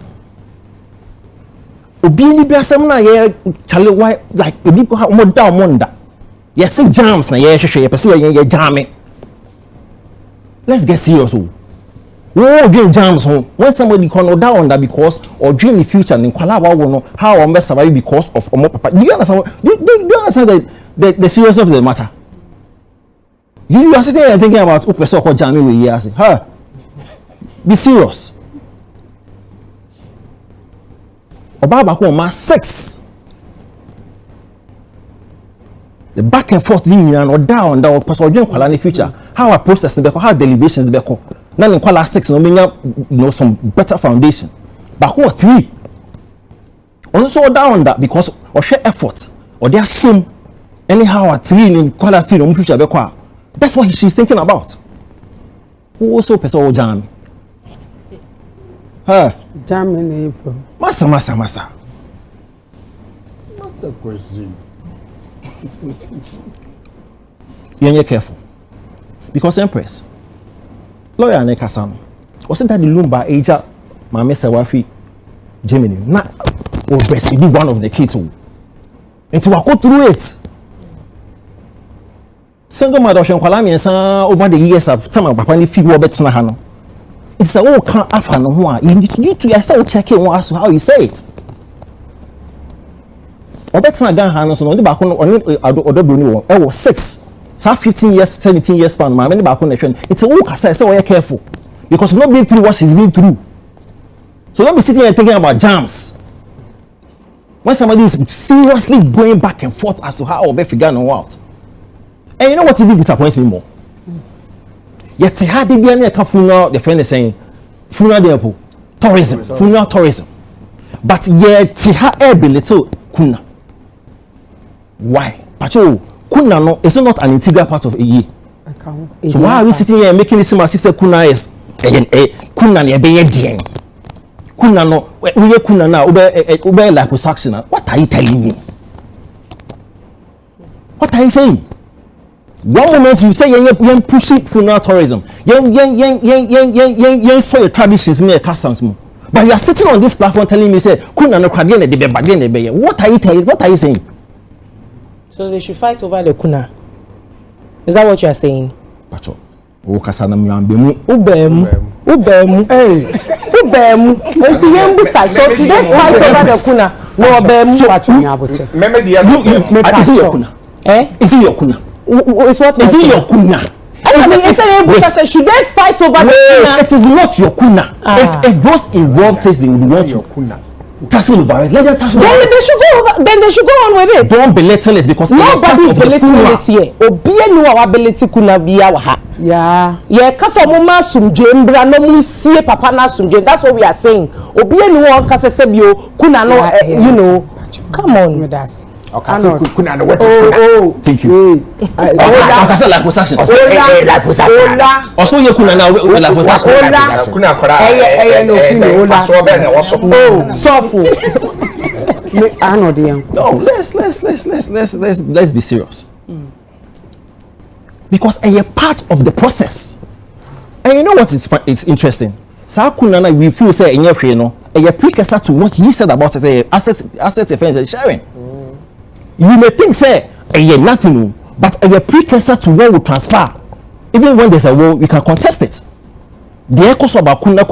Obini be asem na ye chale why like people have more down wonder. Yes, jams na ye hwehwe ye pese ye jam. Let's get serious. Oh, dream jams home. When somebody can down wonder because or dream the future and kwala wa wo no how am be survive because of omo papa. Do you understand? Do you understand the seriousness of the matter? You are sitting there thinking about who person called jamming we here say, "Huh? Be serious." Obaba ko ma 6. The back and forth thing and down person odwen kwala in the future. How I process be how deliberations be ko. Na in kwala 6 no menya some better foundation. But who 3? Also down that because or share effort or their shame anyhow at 3 in kwala 3 no future be ko. That's what she's thinking about. Who also person jam. Huh? Jam in April. Massa. Master question. You're careful. Because Empress, lawyer Nekasano, wasn't that the Lumba Aja, Mame Serwaa Germany? Nah, or breastfeed one of the kids. And to go through it. Single mother Shankwalami and over the years of time of Papa figure better than it's a whole can't have no one. You need to yourself check it as to how you say it. Or better than Hannah, on the back on other Broni, I was 6. So 15 years, 17 years span, my many back on the trend. It's a whole case, so we're careful. Because you've not been through what she's been through. So don't be sitting here thinking about jams. When somebody is seriously going back and forth as to how they figure out. And you know what even disappoints me more? Yet had the DNA funeral, the friend is saying funeral tourism, funeral tourism. But yet ha be little kuna. Why? Pacho kuna no is not an integral part of a year. So why are we sitting here making it seem as if kuna is kuna ne be yen? Kuna no we kuna na ube liposuction. What are you telling me? What are you saying? One moment you say yen pushing funeral tourism, yen so your traditions me customs mo. But you are sitting on this platform telling me say kuna no kwade na de be bade na be. What are you telling? What are you saying? So they should fight over the kuna. Is that what you are saying? Pacho. O kasa na myambe mu. Ubem. Hey. Ubem. Enti yen busa so to dey fight over the kuna. No obem pacho nya abote. Meme de is it your kuna? Is it your kuna? It's what is it your kuna? Should they fight over the kuna? It is not your kuna. If those involved says they would want your kuna, tassel over it. Let them tassel over it. Then they should go on with it. Don't belittle it because nobody is belittling it here. Obie no our ability kuna biya wa. Yeah, kasa mo ma sumje mbra no mu sie papa na sumje. That's what we are saying. Obie no one kasa sebio kuna no you know. Come on with us. Okay, so kuna no what is kuna? Thank you. Akasa like possession. Like possession. Also you kuna na like possession. Kuna kora. No kuna. So be na wo so. Sofu. I know the No, let's be serious. Because a part of the process. And you know what it's interesting. Sakunana, we feel say in your no, a precursor to what he said about asset defense and sharing. You may think say nothing, but a precursor to what will transfer. Even when there's a war, we can contest it. The echoes about kuna.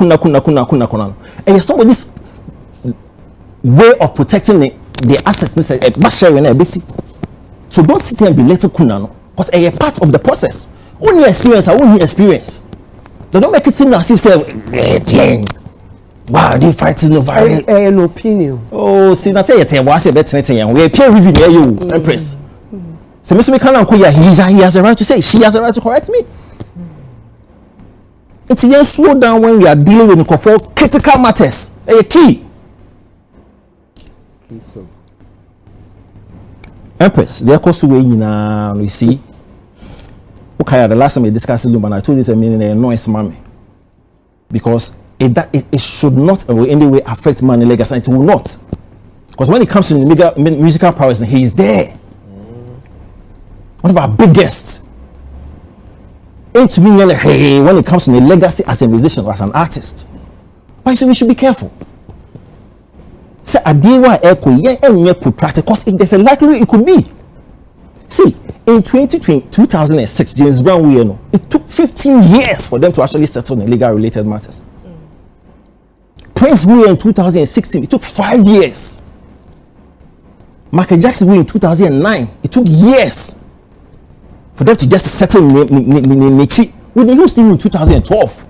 And somebody's way of protecting the assets a sharing a basic. So don't sit here and be little kuna, because a part of the process. Only experience. They don't make it seem as if say, wow, they fighting over an opinion. Oh, see, that's it. Was a better thing. We peer review you, Empress. So, Mr. McCann, he has a right to say, she has a right to correct me. It's a slow down when we are dealing with critical matters. A key. Empress, the Akosua, we see. Okay, the last time we discussed Lumba, and I told you it's a meaning a noise mommy. Because it should not in any way affect money legacy, and it will not. Because when it comes to musical prowess, he is there. One of our biggest. And to me, when it comes to the legacy as a musician or as an artist. But so we should be careful. Say a dewa echo, because there's a likelihood it could be. See, in 2006, James Brown, it took 15 years for them to actually settle on legal related matters. Prince in 2016, it took 5 years. Michael Jackson in 2009, it took years for them to just settle Nichi. We didn't lose in 2012.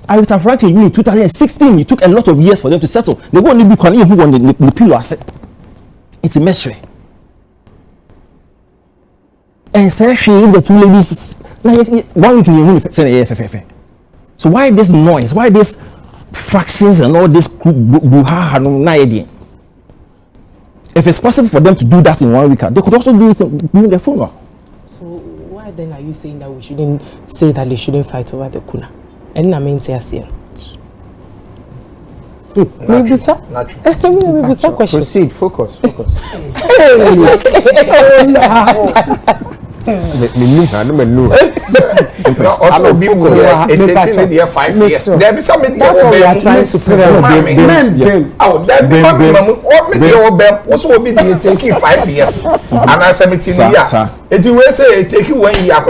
Aretha Franklin in 2016, it took a lot of years for them to settle. They won't only be calling who won the pillow asset. It's a mystery. And so she leave the two ladies. 1 week in the AFFF. So why this noise? Why this fractions and all this buha? If it's possible for them to do that in 1 week, they could also do it during their funeral. So why then are you saying that we shouldn't say that they shouldn't fight over the kuna? And I mean, maybe sir. Maybe sir. Proceed. Focus. Also be with it 5 years. There be something that's what we are trying to put out. That also will be taking 5 years. And I'm 17 years. It will say take you 1 year.